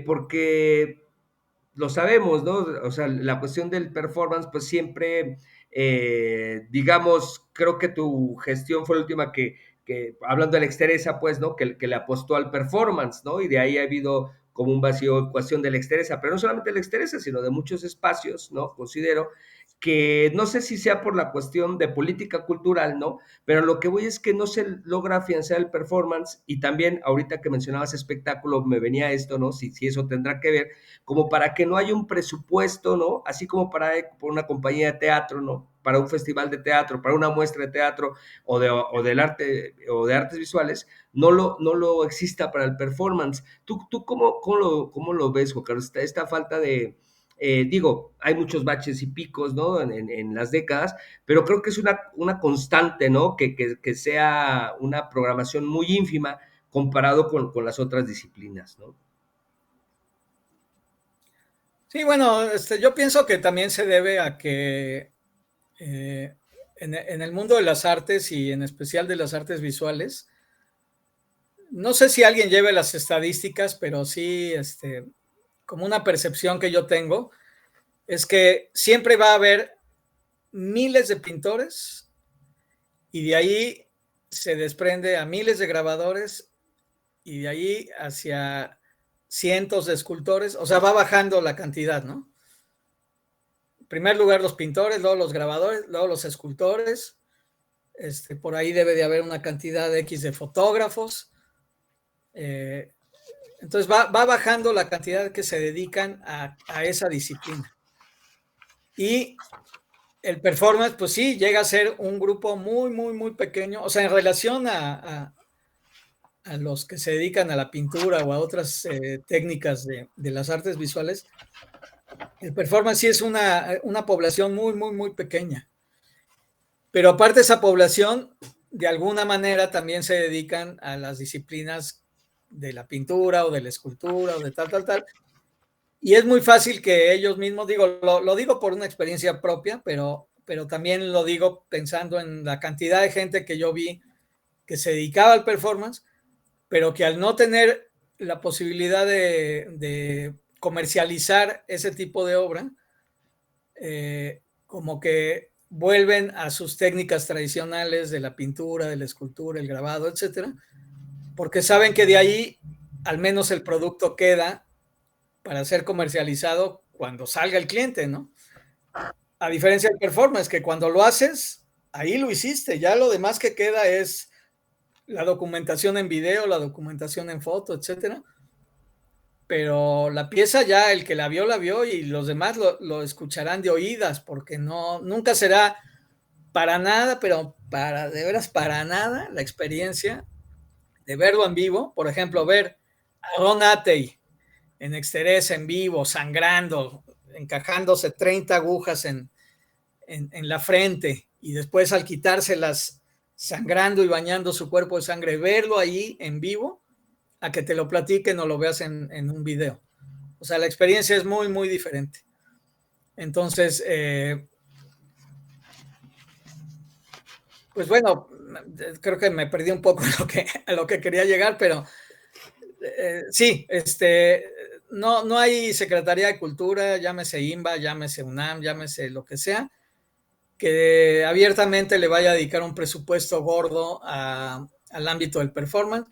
Porque lo sabemos, ¿no? O sea, la cuestión del performance, pues siempre, digamos, creo que tu gestión fue la última que hablando de la exteresa, pues, ¿no? Que le apostó al performance, ¿no? Y de ahí ha habido como un vacío en cuestión de la exteresa, pero no solamente de la exteresa, sino de muchos espacios, ¿no? Considero que no sé si sea por la cuestión de política cultural, ¿no? Pero lo que voy es que no se logra afianzar el performance y también ahorita que mencionabas espectáculo me venía esto, ¿no? Si eso tendrá que ver, como para que no haya un presupuesto, ¿no? Así como para una compañía de teatro, ¿no? Para un festival de teatro, para una muestra de teatro o del arte o de artes visuales, no lo exista para el performance. ¿Tú cómo lo ves, Juan Carlos? Esta falta de, digo, hay muchos baches y picos, ¿no? En las décadas, pero creo que es una constante, ¿no? Que sea una programación muy ínfima comparado con las otras disciplinas, ¿no? Sí, bueno, yo pienso que también se debe a que en el mundo de las artes y en especial de las artes visuales, no sé si alguien lleve las estadísticas, pero sí, como una percepción que yo tengo, es que siempre va a haber miles de pintores y de ahí se desprende a miles de grabadores y de ahí hacia cientos de escultores, o sea, va bajando la cantidad, ¿no? En primer lugar los pintores, luego los grabadores, luego los escultores, por ahí debe de haber una cantidad de X de fotógrafos, entonces va bajando la cantidad que se dedican a esa disciplina. Y el performance, pues sí, llega a ser un grupo muy, muy, muy pequeño, o sea, en relación a los que se dedican a la pintura o a otras técnicas de las artes visuales, el performance sí es una población muy, muy, muy pequeña. Pero aparte de esa población, de alguna manera también se dedican a las disciplinas de la pintura o de la escultura o de tal, tal, tal. Y es muy fácil que ellos mismos, lo digo por una experiencia propia, pero también lo digo pensando en la cantidad de gente que yo vi que se dedicaba al performance, pero que al no tener la posibilidad de comercializar ese tipo de obra, como que vuelven a sus técnicas tradicionales de la pintura, de la escultura, el grabado, etcétera, porque saben que de ahí al menos el producto queda para ser comercializado cuando salga el cliente, ¿no? A diferencia del performance, que cuando lo haces, ahí lo hiciste, ya lo demás que queda es la documentación en video, la documentación en foto, etcétera. Pero la pieza ya el que la vio y los demás lo escucharán de oídas, porque nunca será para nada, pero de veras para nada la experiencia verlo en vivo, por ejemplo, ver a Ron Atey en Exteresa en vivo, sangrando, encajándose 30 agujas en la frente y después al quitárselas sangrando y bañando su cuerpo de sangre, verlo ahí en vivo, a que te lo platiquen o lo veas en un video. O sea, la experiencia es muy, muy diferente. Entonces, pues bueno, creo que me perdí un poco a lo que quería llegar, pero sí, no hay Secretaría de Cultura, llámese INBA, llámese UNAM, llámese lo que sea, que abiertamente le vaya a dedicar un presupuesto gordo al ámbito del performance,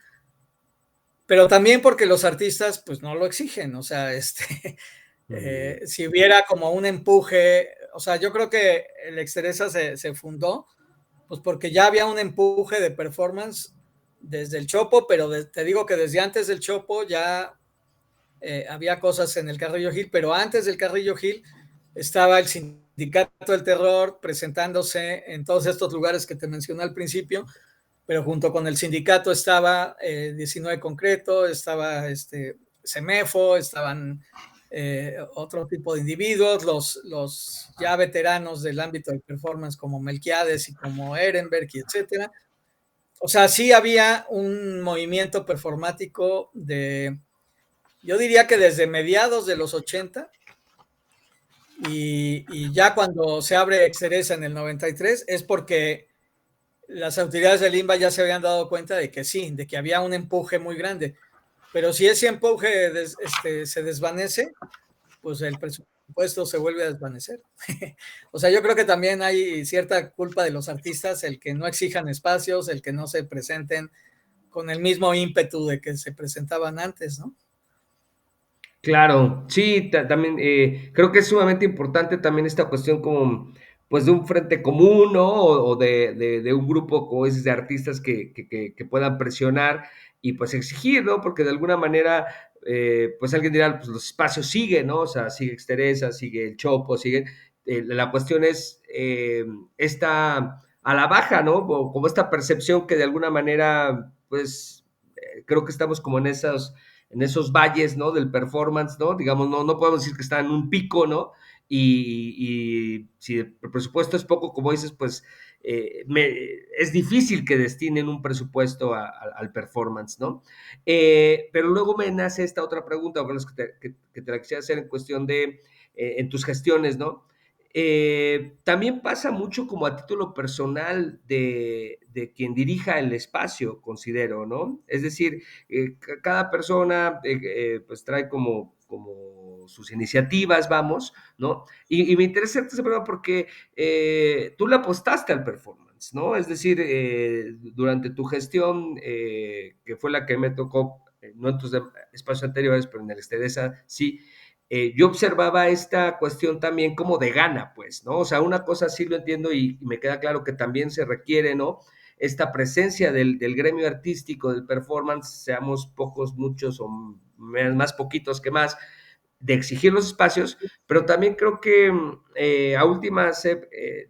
pero también porque los artistas pues no lo exigen, o sea, si hubiera como un empuje, o sea, yo creo que el Exteresa se fundó pues porque ya había un empuje de performance desde el Chopo, pero te digo que desde antes del Chopo ya había cosas en el Carrillo Gil, pero antes del Carrillo Gil estaba el Sindicato del Terror presentándose en todos estos lugares que te mencioné al principio, pero junto con el sindicato estaba 19 Concreto, estaba CEMEFO, estaban otro tipo de individuos, los ya veteranos del ámbito del performance como Melquiades y como Ehrenberg y etcétera. O sea, sí había un movimiento performático yo diría que desde mediados de los 80 y ya cuando se abre Exteresa en el 93 es porque las autoridades del INBA ya se habían dado cuenta de que sí, de que había un empuje muy grande. Pero si ese empuje se desvanece, pues el presupuesto se vuelve a desvanecer. O sea, yo creo que también hay cierta culpa de los artistas, el que no exijan espacios, el que no se presenten con el mismo ímpetu de que se presentaban antes, ¿no? Claro, sí, también creo que es sumamente importante también esta cuestión como pues de un frente común, ¿no? O de un grupo, como dices, de artistas que puedan presionar y pues exigir, ¿no? Porque de alguna manera, pues alguien dirá, pues los espacios siguen, ¿no? O sea, sigue Exteresa, sigue el Chopo, sigue. La cuestión es esta a la baja, ¿no? Como esta percepción que de alguna manera, pues creo que estamos como en esos valles, ¿no? Del performance, ¿no? Digamos, no podemos decir que está en un pico, ¿no? Y si el presupuesto es poco, como dices, pues es difícil que destinen un presupuesto al performance, ¿no? Pero luego me nace esta otra pregunta, que te la quisiera hacer en cuestión de, en tus gestiones, ¿no? También pasa mucho como a título personal de quien dirija el espacio, considero, ¿no? Es decir, cada persona pues trae como sus iniciativas, vamos, ¿no? Y me interesa esta pregunta porque tú le apostaste al performance, ¿no? Es decir, durante tu gestión, que fue la que me tocó, no en tus espacios anteriores, pero en el Exteresa, sí, yo observaba esta cuestión también como de gana, pues, ¿no? O sea, una cosa sí lo entiendo y me queda claro que también se requiere, ¿no? Esta presencia del gremio artístico, del performance, seamos pocos, muchos o más poquitos que más, de exigir los espacios, pero también creo que a últimas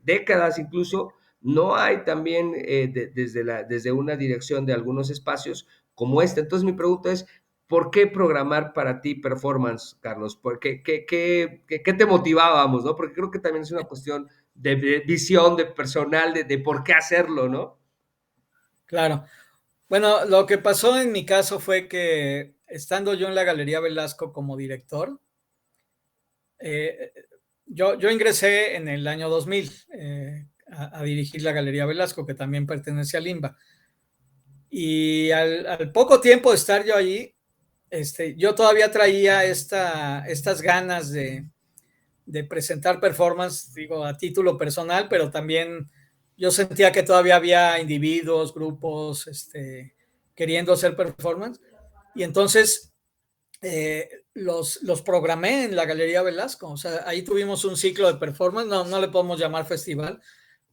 décadas incluso no hay también desde una dirección de algunos espacios como este. Entonces mi pregunta es, ¿por qué programar para ti performance, Carlos? ¿Qué te motivábamos, no? Porque creo que también es una cuestión de visión, de personal, de por qué hacerlo, ¿no? Claro. Bueno, lo que pasó en mi caso fue que estando yo en la Galería Velasco como director, eh, yo ingresé en el año 2000 a dirigir la Galería Velasco, que también pertenece al INBA. Y al poco tiempo de estar yo allí, yo todavía traía estas ganas de presentar performance, digo, a título personal, pero también yo sentía que todavía había individuos, grupos, queriendo hacer performance. Y entonces los programé en la Galería Velasco. O sea, ahí tuvimos un ciclo de performance, no le podemos llamar festival,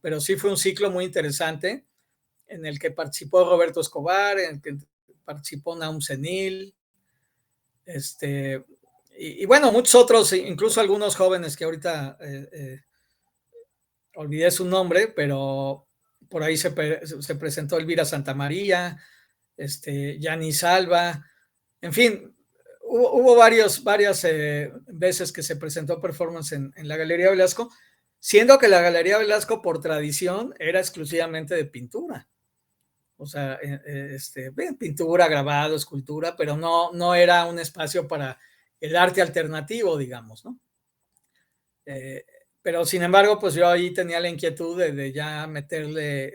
pero sí fue un ciclo muy interesante en el que participó Roberto Escobar, en el que participó Naum Senil, y bueno, muchos otros, incluso algunos jóvenes que ahorita olvidé su nombre, pero por ahí se presentó Elvira Santamaría, Yanis Alba, en fin, hubo varias veces que se presentó performance en la Galería Velasco, siendo que la Galería Velasco por tradición era exclusivamente de pintura. O sea, pintura, grabado, escultura, pero no era un espacio para el arte alternativo, digamos, ¿no? Pero sin embargo, pues yo ahí tenía la inquietud de ya meterle,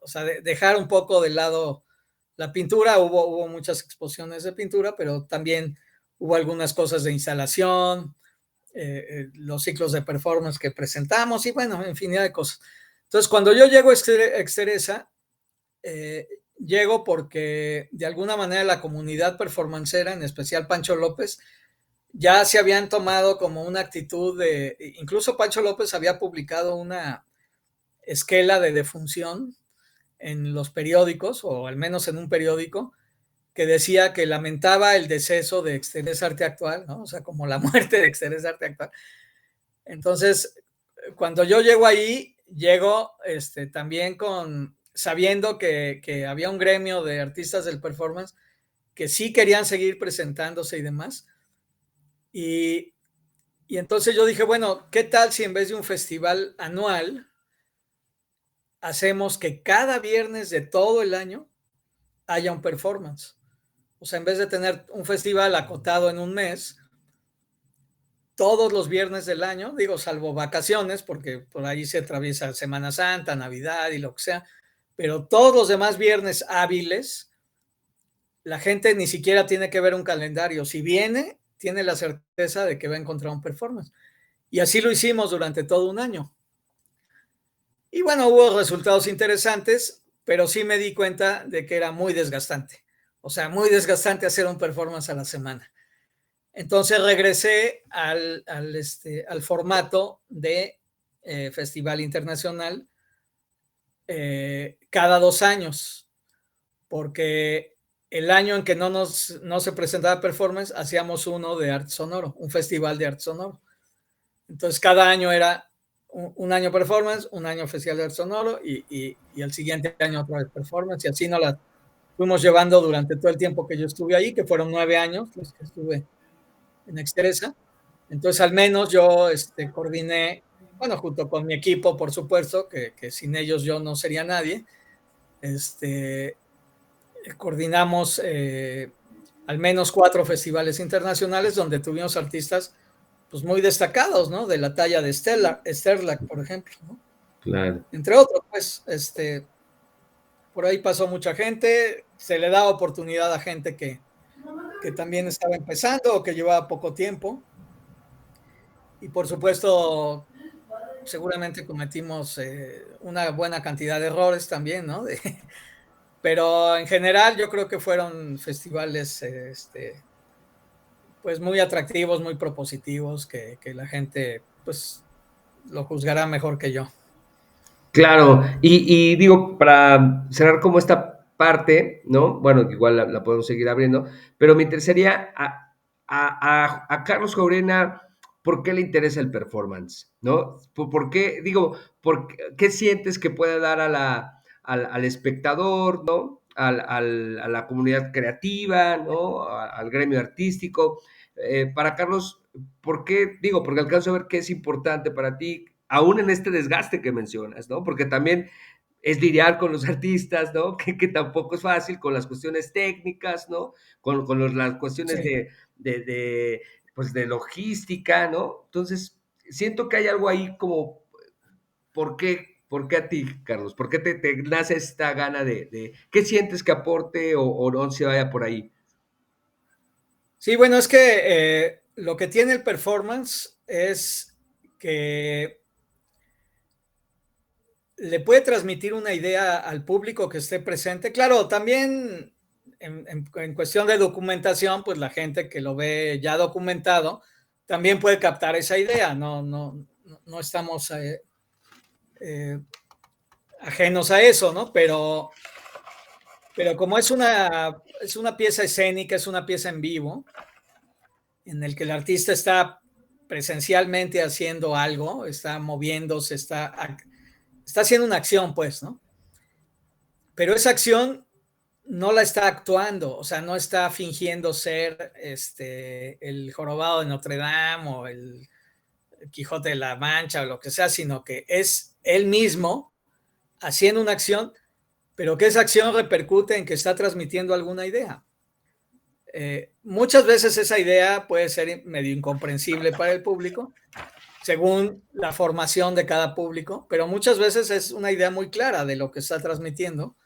o sea, de dejar un poco de lado la pintura. Hubo muchas exposiciones de pintura, pero también hubo algunas cosas de instalación, los ciclos de performance que presentamos y bueno, infinidad de cosas. Entonces, cuando yo llego a Exteresa, llego porque de alguna manera la comunidad performancera, en especial Pancho López, ya se habían tomado como una actitud de, incluso Pancho López había publicado una esquela de defunción en los periódicos, o al menos en un periódico, que decía que lamentaba el deceso de Exteresa Arte Actual, ¿no? O sea, como la muerte de Exteresa Arte Actual. Entonces, cuando yo llego ahí, llego también sabiendo que había un gremio de artistas del performance que sí querían seguir presentándose y demás. Y entonces yo dije, bueno, ¿qué tal si en vez de un festival anual, hacemos que cada viernes de todo el año haya un performance? O sea, en vez de tener un festival acotado en un mes, todos los viernes del año, digo, salvo vacaciones, porque por ahí se atraviesa Semana Santa, Navidad y lo que sea, pero todos los demás viernes hábiles, la gente ni siquiera tiene que ver un calendario. Si viene, tiene la certeza de que va a encontrar un performance. Y así lo hicimos durante todo un año. Y bueno, hubo resultados interesantes, pero sí me di cuenta de que era muy desgastante. O sea, muy desgastante hacer un performance a la semana. Entonces regresé al formato de festival internacional cada 2 años, porque el año en que no se presentaba performance, hacíamos uno de arte sonoro, un festival de arte sonoro. Entonces cada año era un año performance, un año festival de arte sonoro y el siguiente año otra vez performance, y así nos la fuimos llevando durante todo el tiempo que yo estuve ahí, que fueron 9 años los que estuve en Exteresa. Entonces, al menos yo coordiné, bueno, junto con mi equipo, por supuesto, que sin ellos yo no sería nadie, coordinamos al menos 4 festivales internacionales donde tuvimos artistas pues muy destacados, ¿no? De la talla de Sterlac, por ejemplo, ¿no? Claro. Entre otros, pues, por ahí pasó mucha gente, se le da oportunidad a gente que también estaba empezando o que llevaba poco tiempo. Y por supuesto, seguramente cometimos una buena cantidad de errores también, ¿no? Pero en general yo creo que fueron festivales pues muy atractivos, muy propositivos, que la gente pues lo juzgará mejor que yo. Claro, y digo, para cerrar como esta parte, ¿no? Bueno, igual la podemos seguir abriendo, pero me interesaría a Carlos Jaurena, ¿por qué le interesa el performance? ¿No? ¿Por qué, digo, qué sientes que puede dar al espectador, ¿no? A la comunidad creativa, ¿no? Al gremio artístico. Para Carlos, ¿por qué? Digo, porque alcanzo a ver qué es importante para ti, aún en este desgaste que mencionas, ¿no? Porque también es lidiar con los artistas, ¿no? Que tampoco es fácil, con las cuestiones técnicas, ¿no? Las cuestiones Sí. pues de logística, ¿no? Entonces, siento que hay algo ahí como, ¿por qué a ti, Carlos? ¿Por qué te nace esta gana qué sientes que aporte o no se vaya por ahí? Sí, bueno, es que lo que tiene el performance es que le puede transmitir una idea al público que esté presente. Claro, también en cuestión de documentación, pues la gente que lo ve ya documentado también puede captar esa idea. No estamos eh, ajenos a eso, ¿no? Pero como es una pieza escénica, es una pieza en vivo, en el que el artista está presencialmente haciendo algo, está moviéndose, está haciendo una acción, pues, ¿no? Pero esa acción no la está actuando, o sea, no está fingiendo ser el jorobado de Notre Dame o el Quijote de la Mancha o lo que sea, sino que es él mismo haciendo una acción, pero que esa acción repercute en que está transmitiendo alguna idea. Muchas veces esa idea puede ser medio incomprensible para el público, según la formación de cada público, pero muchas veces es una idea muy clara de lo que está transmitiendo.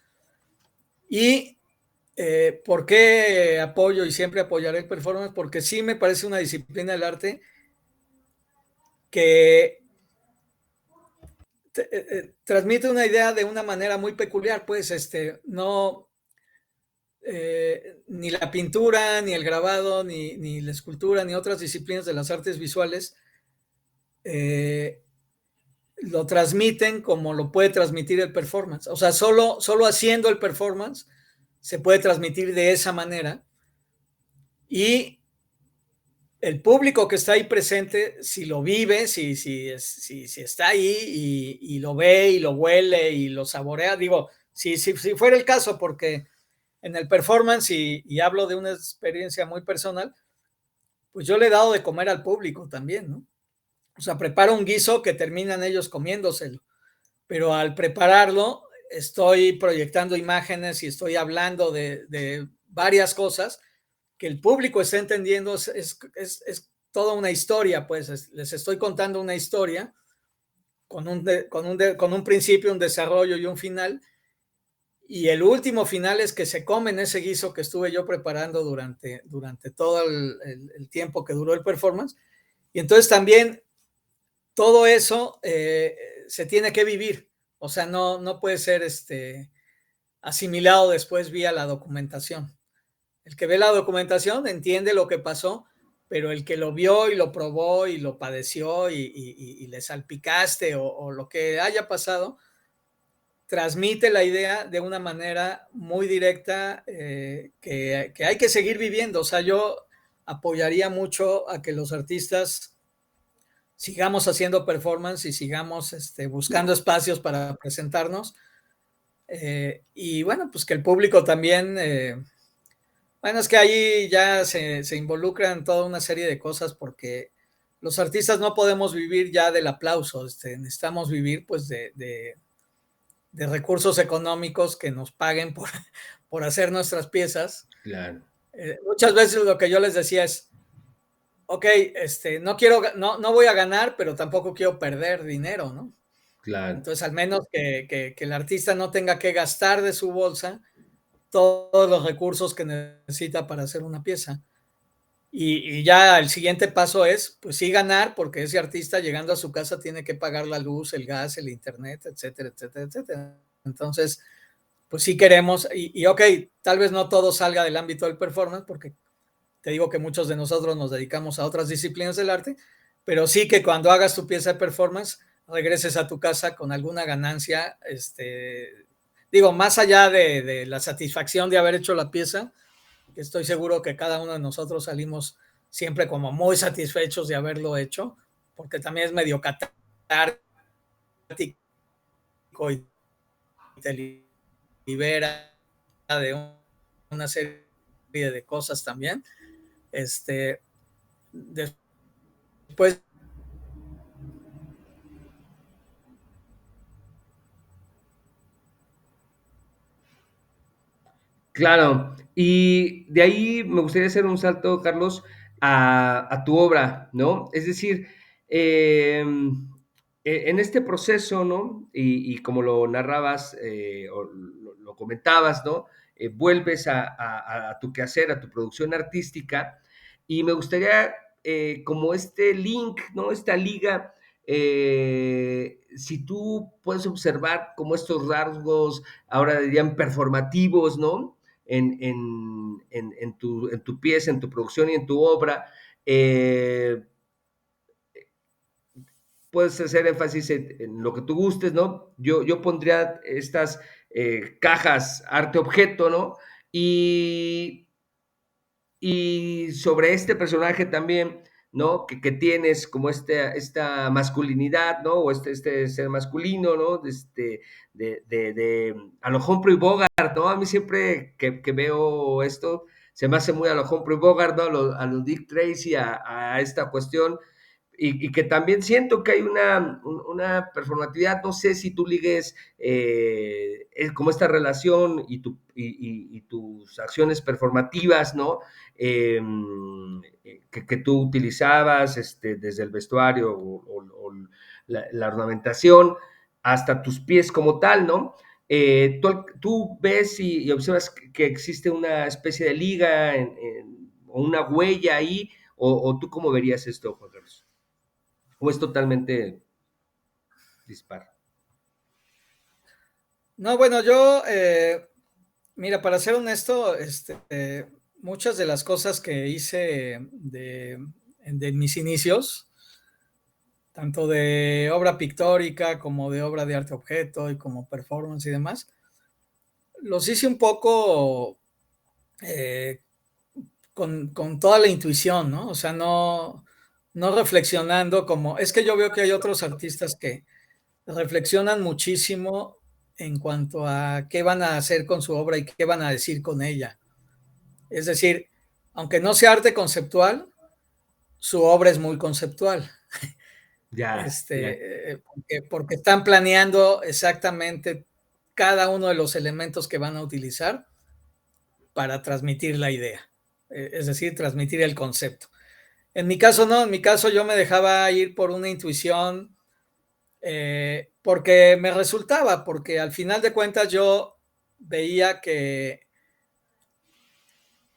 Y ¿por qué apoyo y siempre apoyaré el performance? Porque sí me parece una disciplina del arte que transmite una idea de una manera muy peculiar, pues no, ni la pintura, ni el grabado, ni la escultura, ni otras disciplinas de las artes visuales eh, lo transmiten como lo puede transmitir el performance. O sea, solo haciendo el performance se puede transmitir de esa manera. Y el público que está ahí presente, si lo vive, si está ahí y lo ve y lo huele y lo saborea, digo, si fuera el caso, porque en el performance, y hablo de una experiencia muy personal, pues yo le he dado de comer al público también, ¿no? O sea, preparo un guiso que terminan ellos comiéndoselo, pero al prepararlo estoy proyectando imágenes y estoy hablando de varias cosas que el público está entendiendo. Es toda una historia, pues les estoy contando una historia con un principio, un desarrollo y un final. Y el último final es que se comen ese guiso que estuve yo preparando durante todo el tiempo que duró el performance. Y entonces también todo eso se tiene que vivir. O sea, no puede ser asimilado después vía la documentación. El que ve la documentación entiende lo que pasó, pero el que lo vio y lo probó y lo padeció y le salpicaste o lo que haya pasado, transmite la idea de una manera muy directa que hay que seguir viviendo. O sea, yo apoyaría mucho a que los artistas sigamos haciendo performance y sigamos buscando espacios para presentarnos. Y bueno, pues que el público también, bueno, es que ahí ya se involucran toda una serie de cosas porque los artistas no podemos vivir ya del aplauso, necesitamos vivir pues de recursos económicos que nos paguen por hacer nuestras piezas. Claro, Muchas veces lo que yo les decía es, ok, no voy a ganar, pero tampoco quiero perder dinero, ¿no? claro. Entonces, al menos que el artista no tenga que gastar de su bolsa todos los recursos que necesita para hacer una pieza. Y ya el siguiente paso es, pues sí ganar, porque ese artista llegando a su casa tiene que pagar la luz, el gas, el internet, etcétera, etcétera, etcétera. Entonces, pues sí queremos, ok, tal vez no todo salga del ámbito del performance, porque te digo que muchos de nosotros nos dedicamos a otras disciplinas del arte, pero sí que cuando hagas tu pieza de performance, regreses a tu casa con alguna ganancia, digo, más allá de la satisfacción de haber hecho la pieza, que estoy seguro que cada uno de nosotros salimos siempre como muy satisfechos de haberlo hecho, porque también es medio catártico y te libera de una serie de cosas también. Después. Claro, y de ahí me gustaría hacer un salto, Carlos, a tu obra, ¿no? Es decir, en este proceso, ¿no? Y como lo narrabas o lo comentabas, ¿no? Vuelves a tu quehacer, a tu producción artística, y me gustaría como este link, ¿no? Esta liga, si tú puedes observar como estos rasgos, ahora dirían performativos, ¿no? En tu pieza, en tu producción y en tu obra. Eh, Puedes hacer énfasis en lo que tú gustes, ¿no? Yo pondría estas cajas arte-objeto, ¿no? Y, y sobre este personaje también, ¿no? Que tienes como esta masculinidad, ¿no? O este ser masculino, ¿no? A lo Humphrey Bogart, ¿no? A mí siempre que veo esto, se me hace muy a lo Humphrey Bogart, ¿no? A los Dick Tracy, a esta cuestión, y que también siento que hay una performatividad, no sé si tú ligues como esta relación y tus acciones performativas, ¿no? Eh, que tú utilizabas desde el vestuario o la ornamentación hasta tus pies como tal, ¿no? Tú ves y observas que existe una especie de liga o una huella ahí, o tú cómo verías esto, Juan Carlos. ¿O es totalmente dispar? No, bueno, yo, mira, para ser honesto, muchas de las cosas que hice de mis inicios, tanto de obra pictórica como de obra de arte objeto y como performance y demás, los hice un poco eh, con toda la intuición, ¿no? O sea, no reflexionando como, es que yo veo que hay otros artistas que reflexionan muchísimo en cuanto a qué van a hacer con su obra y qué van a decir con ella. Es decir, aunque no sea arte conceptual, su obra es muy conceptual. Ya, ya, Porque están planeando exactamente cada uno de los elementos que van a utilizar para transmitir la idea, es decir, transmitir el concepto. En mi caso no, en mi caso yo me dejaba ir por una intuición porque me resultaba, porque al final de cuentas yo veía que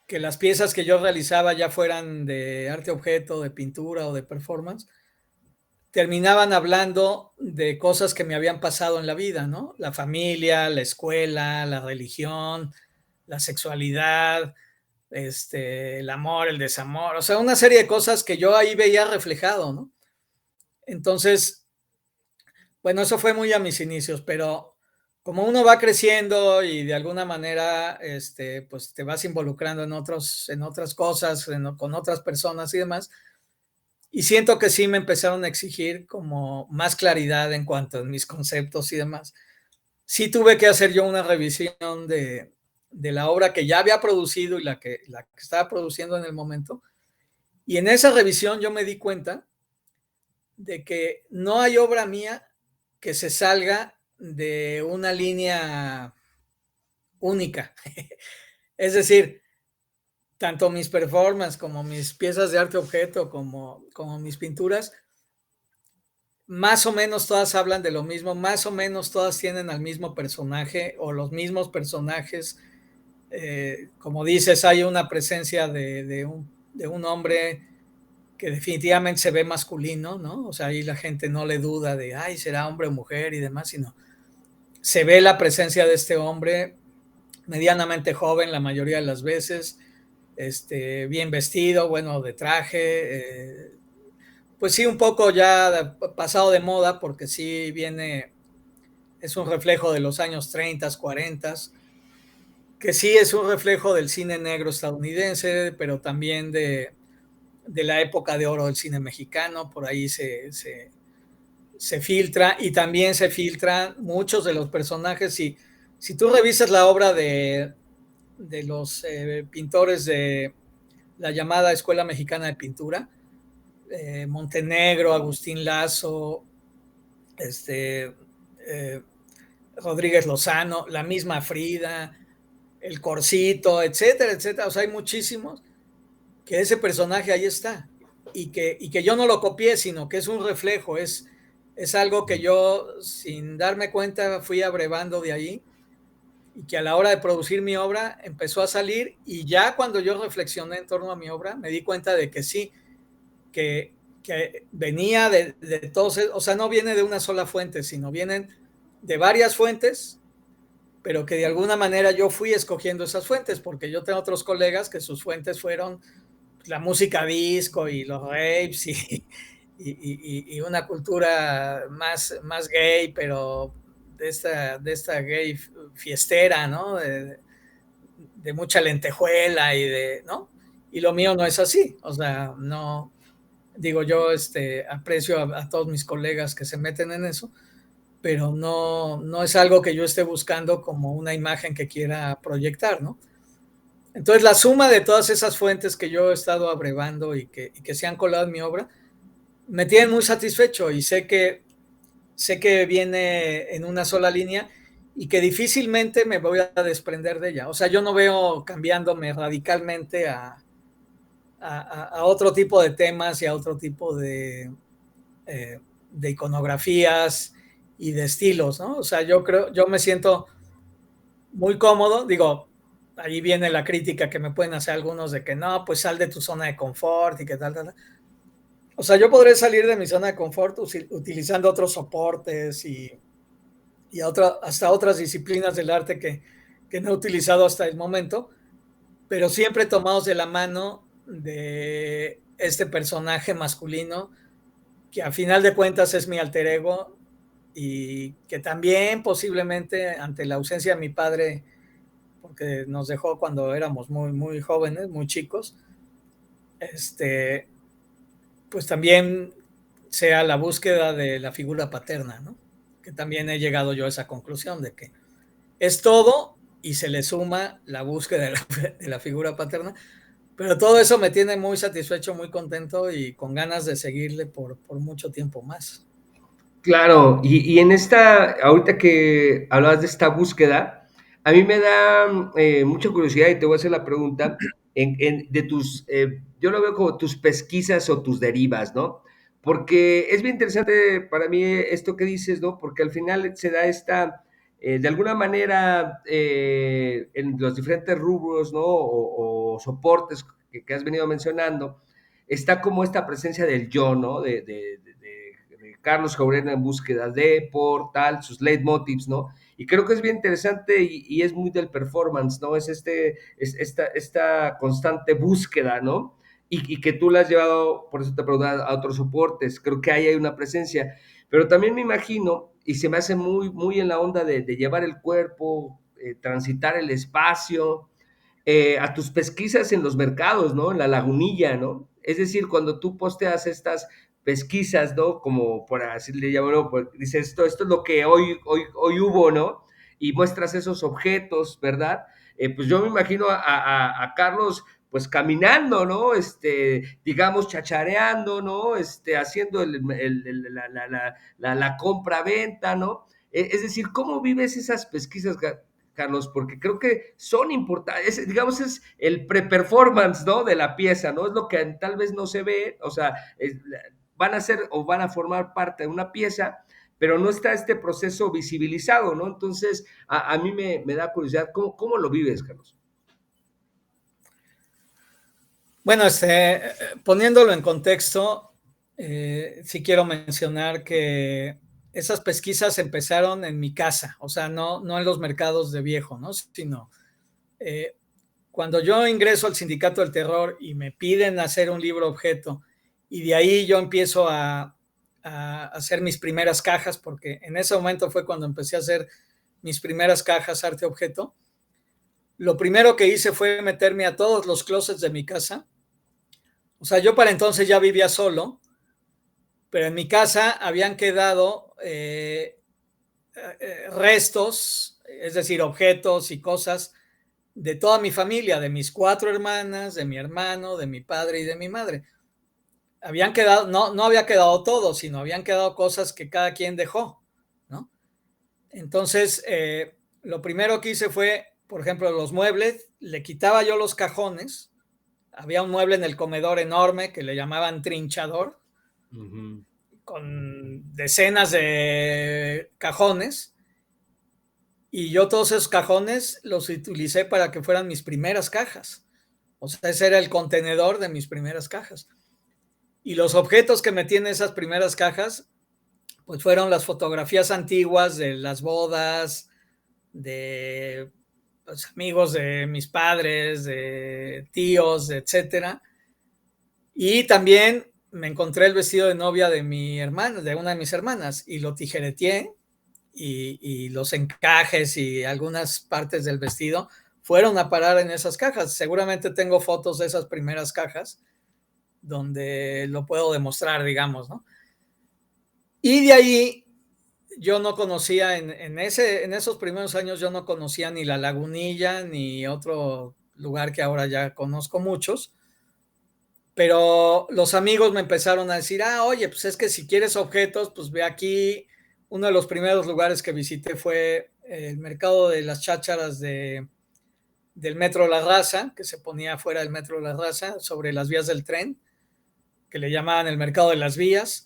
las piezas que yo realizaba, ya fueran de arte objeto, de pintura o de performance, terminaban hablando de cosas que me habían pasado en la vida, ¿no? La familia, la escuela, la religión, la sexualidad, el amor, el desamor, o sea, una serie de cosas que yo ahí veía reflejado, ¿no? Entonces, bueno, eso fue muy a mis inicios, pero como uno va creciendo y de alguna manera, pues te vas involucrando en otras cosas, con otras personas y demás, y siento que sí me empezaron a exigir como más claridad en cuanto a mis conceptos y demás. Sí tuve que hacer yo una revisión de la obra que ya había producido y la que estaba produciendo en el momento. Y en esa revisión yo me di cuenta de que no hay obra mía que se salga de una línea única. Es decir, tanto mis performances como mis piezas de arte objeto, como mis pinturas, más o menos todas hablan de lo mismo, más o menos todas tienen al mismo personaje o los mismos personajes. Como dices, hay una presencia de un hombre que definitivamente se ve masculino, ¿no? O sea, ahí la gente no le duda de, ay, será hombre o mujer y demás, sino se ve la presencia de este hombre medianamente joven la mayoría de las veces, bien vestido, bueno, de traje, pues sí, un poco ya pasado de moda, porque sí viene, es un reflejo de los años 30, 40, que sí es un reflejo del cine negro estadounidense, pero también de la época de oro del cine mexicano, por ahí se filtra, y también se filtran muchos de los personajes. Si tú revisas la obra de los pintores de la llamada Escuela Mexicana de Pintura, Montenegro, Agustín Lazo, eh, Rodríguez Lozano, la misma Frida, el Corcito, etcétera, etcétera. O sea, hay muchísimos que ese personaje ahí está y que yo no lo copié, sino que es un reflejo, es algo que yo sin darme cuenta fui abrevando de ahí y que a la hora de producir mi obra empezó a salir, y ya cuando yo reflexioné en torno a mi obra me di cuenta de que sí, que venía de todos, o sea, no viene de una sola fuente, sino vienen de varias fuentes, pero que de alguna manera yo fui escogiendo esas fuentes, porque yo tengo otros colegas que sus fuentes fueron la música disco y los rapes y una cultura más gay, pero de esta gay fiestera, ¿no? De mucha lentejuela ¿no? Y lo mío no es así, o sea, no, Digo, yo aprecio a todos mis colegas que se meten en eso, pero no es algo que yo esté buscando como una imagen que quiera proyectar, ¿no? Entonces, la suma de todas esas fuentes que yo he estado abrevando y que se han colado en mi obra, me tienen muy satisfecho y sé que viene en una sola línea y que difícilmente me voy a desprender de ella. O sea, yo no veo cambiándome radicalmente a otro tipo de temas y a otro tipo de iconografías y de estilos, ¿no? O sea, yo me siento muy cómodo, digo, ahí viene la crítica que me pueden hacer algunos de que no, pues sal de tu zona de confort y que tal. O sea, yo podré salir de mi zona de confort utilizando otros soportes y hasta otras disciplinas del arte que no he utilizado hasta el momento, pero siempre tomados de la mano de este personaje masculino que a final de cuentas es mi alter ego y que también posiblemente ante la ausencia de mi padre, porque nos dejó cuando éramos muy jóvenes, muy chicos, pues también sea la búsqueda de la figura paterna, ¿no? Que también he llegado yo a esa conclusión de que es todo y se le suma la búsqueda de la figura paterna, pero todo eso me tiene muy satisfecho, muy contento y con ganas de seguirle por mucho tiempo más. Claro, y en ahorita que hablabas de esta búsqueda, a mí me da mucha curiosidad y te voy a hacer la pregunta yo lo veo como tus pesquisas o tus derivas, ¿no? Porque es bien interesante para mí esto que dices, ¿no? Porque al final se da de alguna manera, en los diferentes rubros, ¿no? O soportes que has venido mencionando, está como esta presencia del yo, ¿no? De Carlos Jaurena en búsqueda de, por tal, sus leitmotivs, ¿no? Y creo que es bien interesante y es muy del performance, ¿no? Esta constante búsqueda, ¿no? Y que tú la has llevado, por eso te preguntaba, a otros soportes. Creo que ahí hay una presencia. Pero también me imagino, y se me hace muy en la onda de llevar el cuerpo, transitar el espacio, a tus pesquisas en los mercados, ¿no? En la lagunilla, ¿no? Es decir, cuando tú posteas estas pesquisas, ¿no? Como por decirle, ya bueno, pues, dices, esto es lo que hoy hubo, ¿no? Y muestras esos objetos, ¿verdad? Pues yo me imagino a Carlos, pues caminando, ¿no? Digamos, chachareando, ¿no? Haciendo la compra-venta, ¿no? Es decir, ¿cómo vives esas pesquisas, Carlos? Porque creo que son importantes, digamos, es el pre-performance, ¿no? De la pieza, ¿no? Es lo que tal vez no se ve, o sea, van a ser o van a formar parte de una pieza, pero no está este proceso visibilizado, ¿no? Entonces, a mí me da curiosidad, ¿cómo lo vives, Carlos? Bueno, poniéndolo en contexto, sí quiero mencionar que esas pesquisas empezaron en mi casa, o sea, no en los mercados de viejo, ¿no? Sino eh, cuando yo ingreso al Sindicato del Terror y me piden hacer un libro objeto y de ahí yo empiezo a hacer mis primeras cajas, porque en ese momento fue cuando empecé a hacer mis primeras cajas arte objeto, lo primero que hice fue meterme a todos los closets de mi casa. O sea, yo para entonces ya vivía solo, pero en mi casa habían quedado restos, es decir, objetos y cosas de toda mi familia, de mis 4 hermanas, de mi hermano, de mi padre y de mi madre. Habían quedado, no había quedado todo, sino habían quedado cosas que cada quien dejó, ¿no? Entonces, lo primero que hice fue, por ejemplo, los muebles, le quitaba yo los cajones. Había un mueble en el comedor enorme que le llamaban trinchador, Uh -huh. con decenas de cajones, y yo todos esos cajones los utilicé para que fueran mis primeras cajas. O sea, ese era el contenedor de mis primeras cajas. Y los objetos que metí en esas primeras cajas, pues fueron las fotografías antiguas de las bodas, de los amigos de mis padres, de tíos, etcétera. Y también me encontré el vestido de novia de mi hermana, de una de mis hermanas, y lo tijereteé y los encajes y algunas partes del vestido fueron a parar en esas cajas. Seguramente tengo fotos de esas primeras cajas donde lo puedo demostrar, digamos, ¿no? Y de ahí yo no conocía, en esos primeros años yo no conocía ni La Lagunilla ni otro lugar que ahora ya conozco muchos, pero los amigos me empezaron a decir, oye, pues es que si quieres objetos, pues ve aquí. Uno de los primeros lugares que visité fue el mercado de las chácharas del Metro La Raza, que se ponía fuera del Metro La Raza, sobre las vías del tren, que le llamaban el mercado de las vías.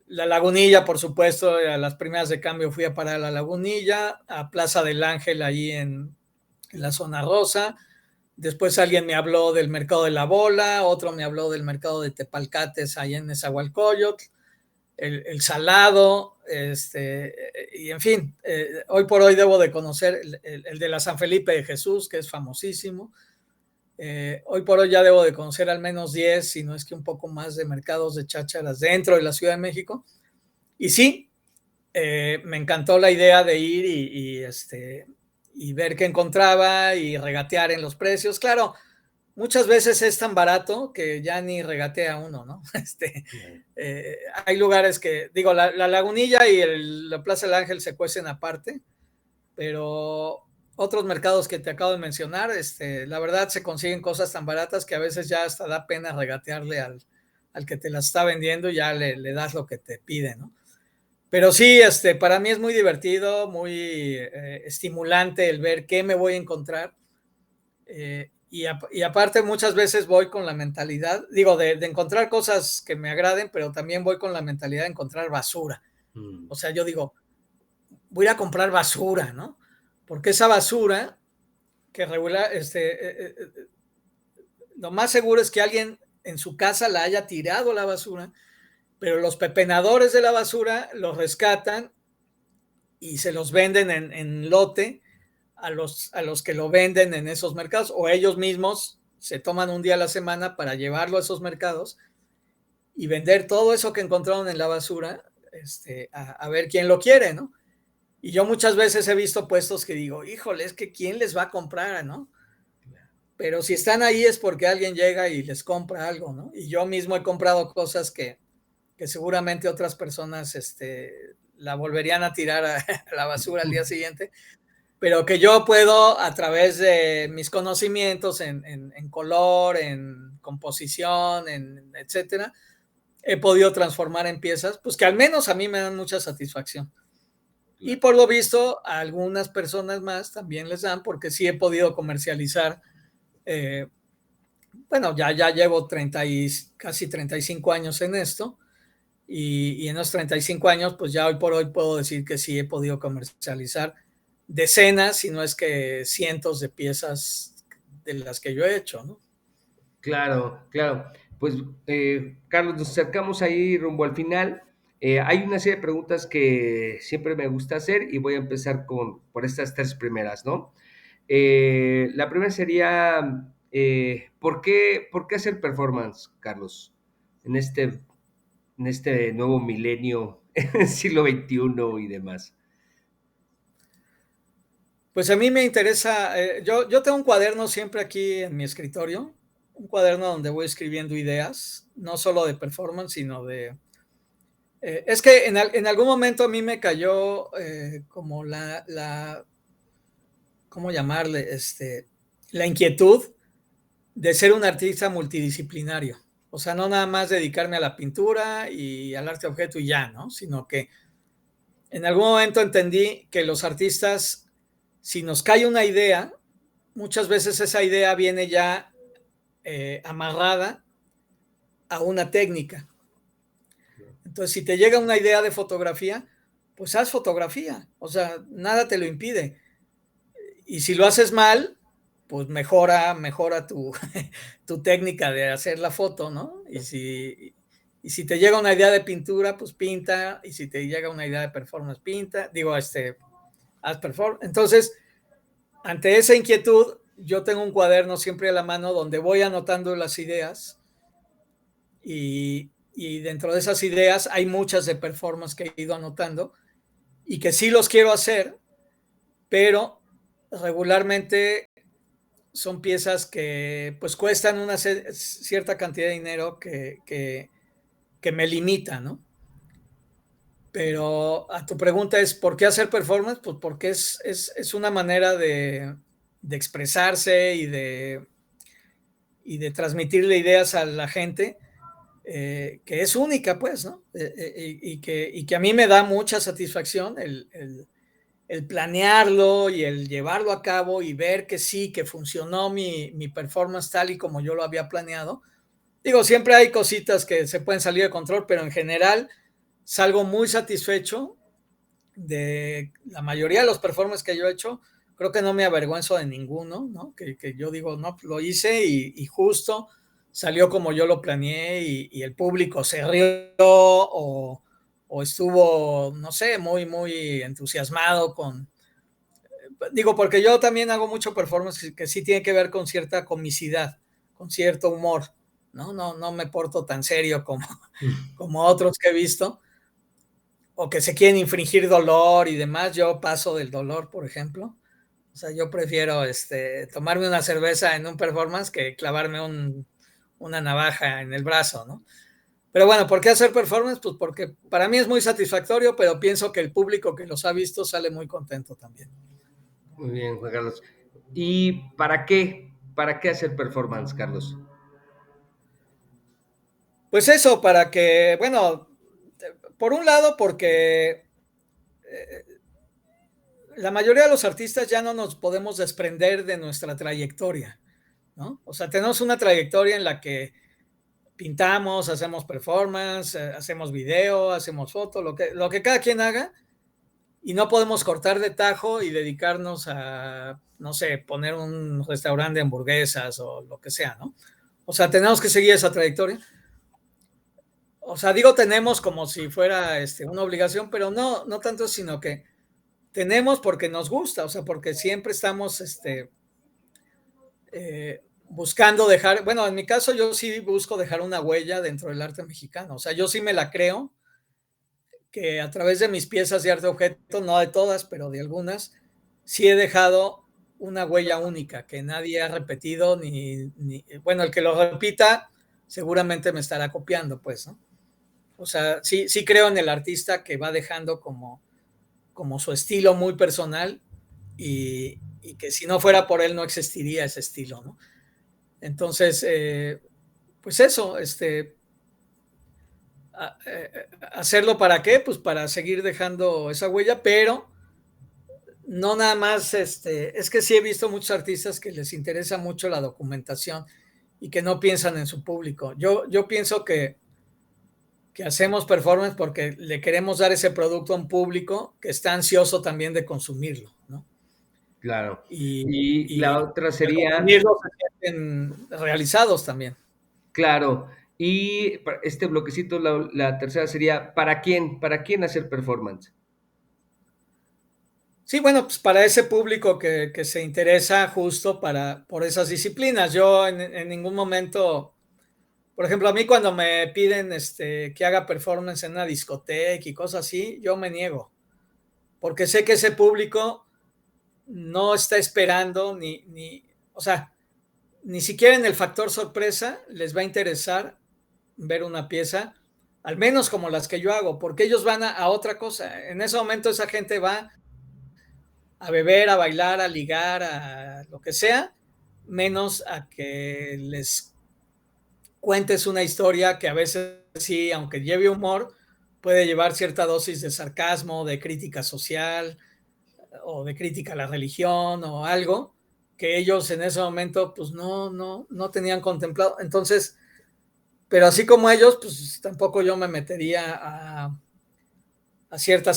La Lagunilla, por supuesto, a las primeras de cambio fui a parar a La Lagunilla, a Plaza del Ángel, ahí en la zona rosa. Después alguien me habló del mercado de la Bola, otro me habló del mercado de Tepalcates, ahí en Nezahualcóyotl, el Salado, y en fin, hoy por hoy debo de conocer el de la San Felipe de Jesús, que es famosísimo. Hoy por hoy ya debo de conocer al menos 10, si no es que un poco más, de mercados de chácharas dentro de la Ciudad de México. Y sí, me encantó la idea de ir y ver qué encontraba y regatear en los precios. Claro, muchas veces es tan barato que ya ni regatea uno, ¿no? Hay lugares que, digo, la Lagunilla y la Plaza del Ángel se cuecen aparte, pero otros mercados que te acabo de mencionar, la verdad se consiguen cosas tan baratas que a veces ya hasta da pena regatearle al que te las está vendiendo y ya le das lo que te pide, ¿no? Pero sí, para mí es muy divertido, muy estimulante el ver qué me voy a encontrar. Y aparte muchas veces voy con la mentalidad, digo, de encontrar cosas que me agraden, pero también voy con la mentalidad de encontrar basura. O sea, yo digo, voy a comprar basura, ¿no? Porque esa basura que regular, lo más seguro es que alguien en su casa la haya tirado la basura, pero los pepenadores de la basura los rescatan y se los venden en lote a los que lo venden en esos mercados, o ellos mismos se toman un día a la semana para llevarlo a esos mercados y vender todo eso que encontraron en la basura, a ver quién lo quiere, ¿no? Y yo muchas veces he visto puestos que digo, híjole, es que quién les va a comprar, ¿no? Pero si están ahí es porque alguien llega y les compra algo, ¿no? Y yo mismo he comprado cosas que seguramente otras personas la volverían a tirar a la basura al día siguiente, pero que yo puedo, a través de mis conocimientos en color, en composición, etcétera, he podido transformar en piezas, pues que al menos a mí me dan mucha satisfacción. Y por lo visto, a algunas personas más también les dan, porque sí he podido comercializar. Bueno, ya llevo casi 35 años en esto, y en los 35 años, pues ya hoy por hoy puedo decir que sí he podido comercializar decenas, si no es que cientos de piezas de las que yo he hecho, ¿no? Claro, claro. Pues, Carlos, nos acercamos ahí rumbo al final. Hay una serie de preguntas que siempre me gusta hacer y voy a empezar por estas tres primeras, ¿no? La primera sería, ¿por qué hacer performance, Carlos, en este nuevo milenio, siglo XXI y demás? Pues a mí me interesa, yo tengo un cuaderno siempre aquí en mi escritorio, un cuaderno donde voy escribiendo ideas, no solo de performance, sino de... es que en algún momento a mí me cayó como ¿cómo llamarle? La inquietud de ser un artista multidisciplinario. O sea, no nada más dedicarme a la pintura y al arte objeto y ya, ¿no? Sino que en algún momento entendí que los artistas, si nos cae una idea, muchas veces esa idea viene ya amarrada a una técnica. Entonces, si te llega una idea de fotografía, pues haz fotografía. O sea, nada te lo impide. Y si lo haces mal, pues mejora tu técnica de hacer la foto, ¿no? Y si te llega una idea de pintura, pues pinta. Y si te llega una idea de performance, pinta. Digo, haz performance. Entonces, ante esa inquietud, yo tengo un cuaderno siempre a la mano donde voy anotando las ideas, y dentro de esas ideas hay muchas de performance que he ido anotando y que sí los quiero hacer, pero regularmente son piezas que pues cuestan una cierta cantidad de dinero que me limita, ¿no? Pero a tu pregunta es, ¿por qué hacer performance? Pues porque es una manera de expresarse y de transmitirle ideas a la gente que es única, pues, ¿no? Y que a mí me da mucha satisfacción el planearlo y el llevarlo a cabo y ver que sí, que funcionó mi performance tal y como yo lo había planeado. Digo, siempre hay cositas que se pueden salir de control, pero en general salgo muy satisfecho de la mayoría de los performances que yo he hecho. Creo que no me avergüenzo de ninguno, ¿no? Que yo digo, no, lo hice y justo salió como yo lo planeé y el público se rió o estuvo, no sé, muy, muy entusiasmado con... Digo, porque yo también hago mucho performance que sí tiene que ver con cierta comicidad, con cierto humor, ¿no? No me porto tan serio como otros que he visto, o que se quieren infringir dolor y demás. Yo paso del dolor, por ejemplo. O sea, yo prefiero tomarme una cerveza en un performance que clavarme una navaja en el brazo, ¿no? Pero bueno, ¿por qué hacer performance? Pues porque para mí es muy satisfactorio, pero pienso que el público que los ha visto sale muy contento también. Muy bien, Juan Carlos. ¿Y para qué? ¿Para qué hacer performance, Carlos? Pues eso, para que, bueno, por un lado, porque la mayoría de los artistas ya no nos podemos desprender de nuestra trayectoria, ¿no? O sea, tenemos una trayectoria en la que pintamos, hacemos performance, hacemos video, hacemos foto, lo que cada quien haga, y no podemos cortar de tajo y dedicarnos a, no sé, poner un restaurante de hamburguesas o lo que sea, ¿no? O sea, tenemos que seguir esa trayectoria. O sea, digo tenemos como si fuera una obligación, pero no tanto, sino que tenemos porque nos gusta, o sea, porque siempre estamos buscando dejar, bueno, en mi caso yo sí busco dejar una huella dentro del arte mexicano, o sea, yo sí me la creo que a través de mis piezas de arte objeto, no de todas, pero de algunas, sí he dejado una huella única que nadie ha repetido, bueno, el que lo repita seguramente me estará copiando, pues, ¿no? O sea, sí creo en el artista que va dejando como su estilo muy personal y que si no fuera por él no existiría ese estilo, ¿no? Entonces, pues eso, hacerlo para qué, pues para seguir dejando esa huella, pero no nada más, es que sí he visto muchos artistas que les interesa mucho la documentación y que no piensan en su público. Yo pienso que hacemos performance porque le queremos dar ese producto a un público que está ansioso también de consumirlo, ¿no? Claro. Y, Y y la otra al sería, consumirlo se sienten realizados también. claro, y este bloquecito, la tercera sería, ¿para quién? ¿Para quién hacer performance? Sí, bueno, pues para ese público que se interesa justo por esas disciplinas. Yo en ningún momento, por ejemplo, a mí cuando me piden que haga performance en una discoteca y cosas así, yo me niego, porque sé que ese público no está esperando o sea, ni siquiera en el factor sorpresa les va a interesar ver una pieza, al menos como las que yo hago, porque ellos van a otra cosa. En ese momento esa gente va a beber, a bailar, a ligar, a lo que sea, menos a que les cuentes una historia que a veces sí, aunque lleve humor, puede llevar cierta dosis de sarcasmo, de crítica social o de crítica a la religión o algo que ellos en ese momento pues no tenían contemplado. Entonces, pero así como ellos, pues tampoco yo me metería a ciertas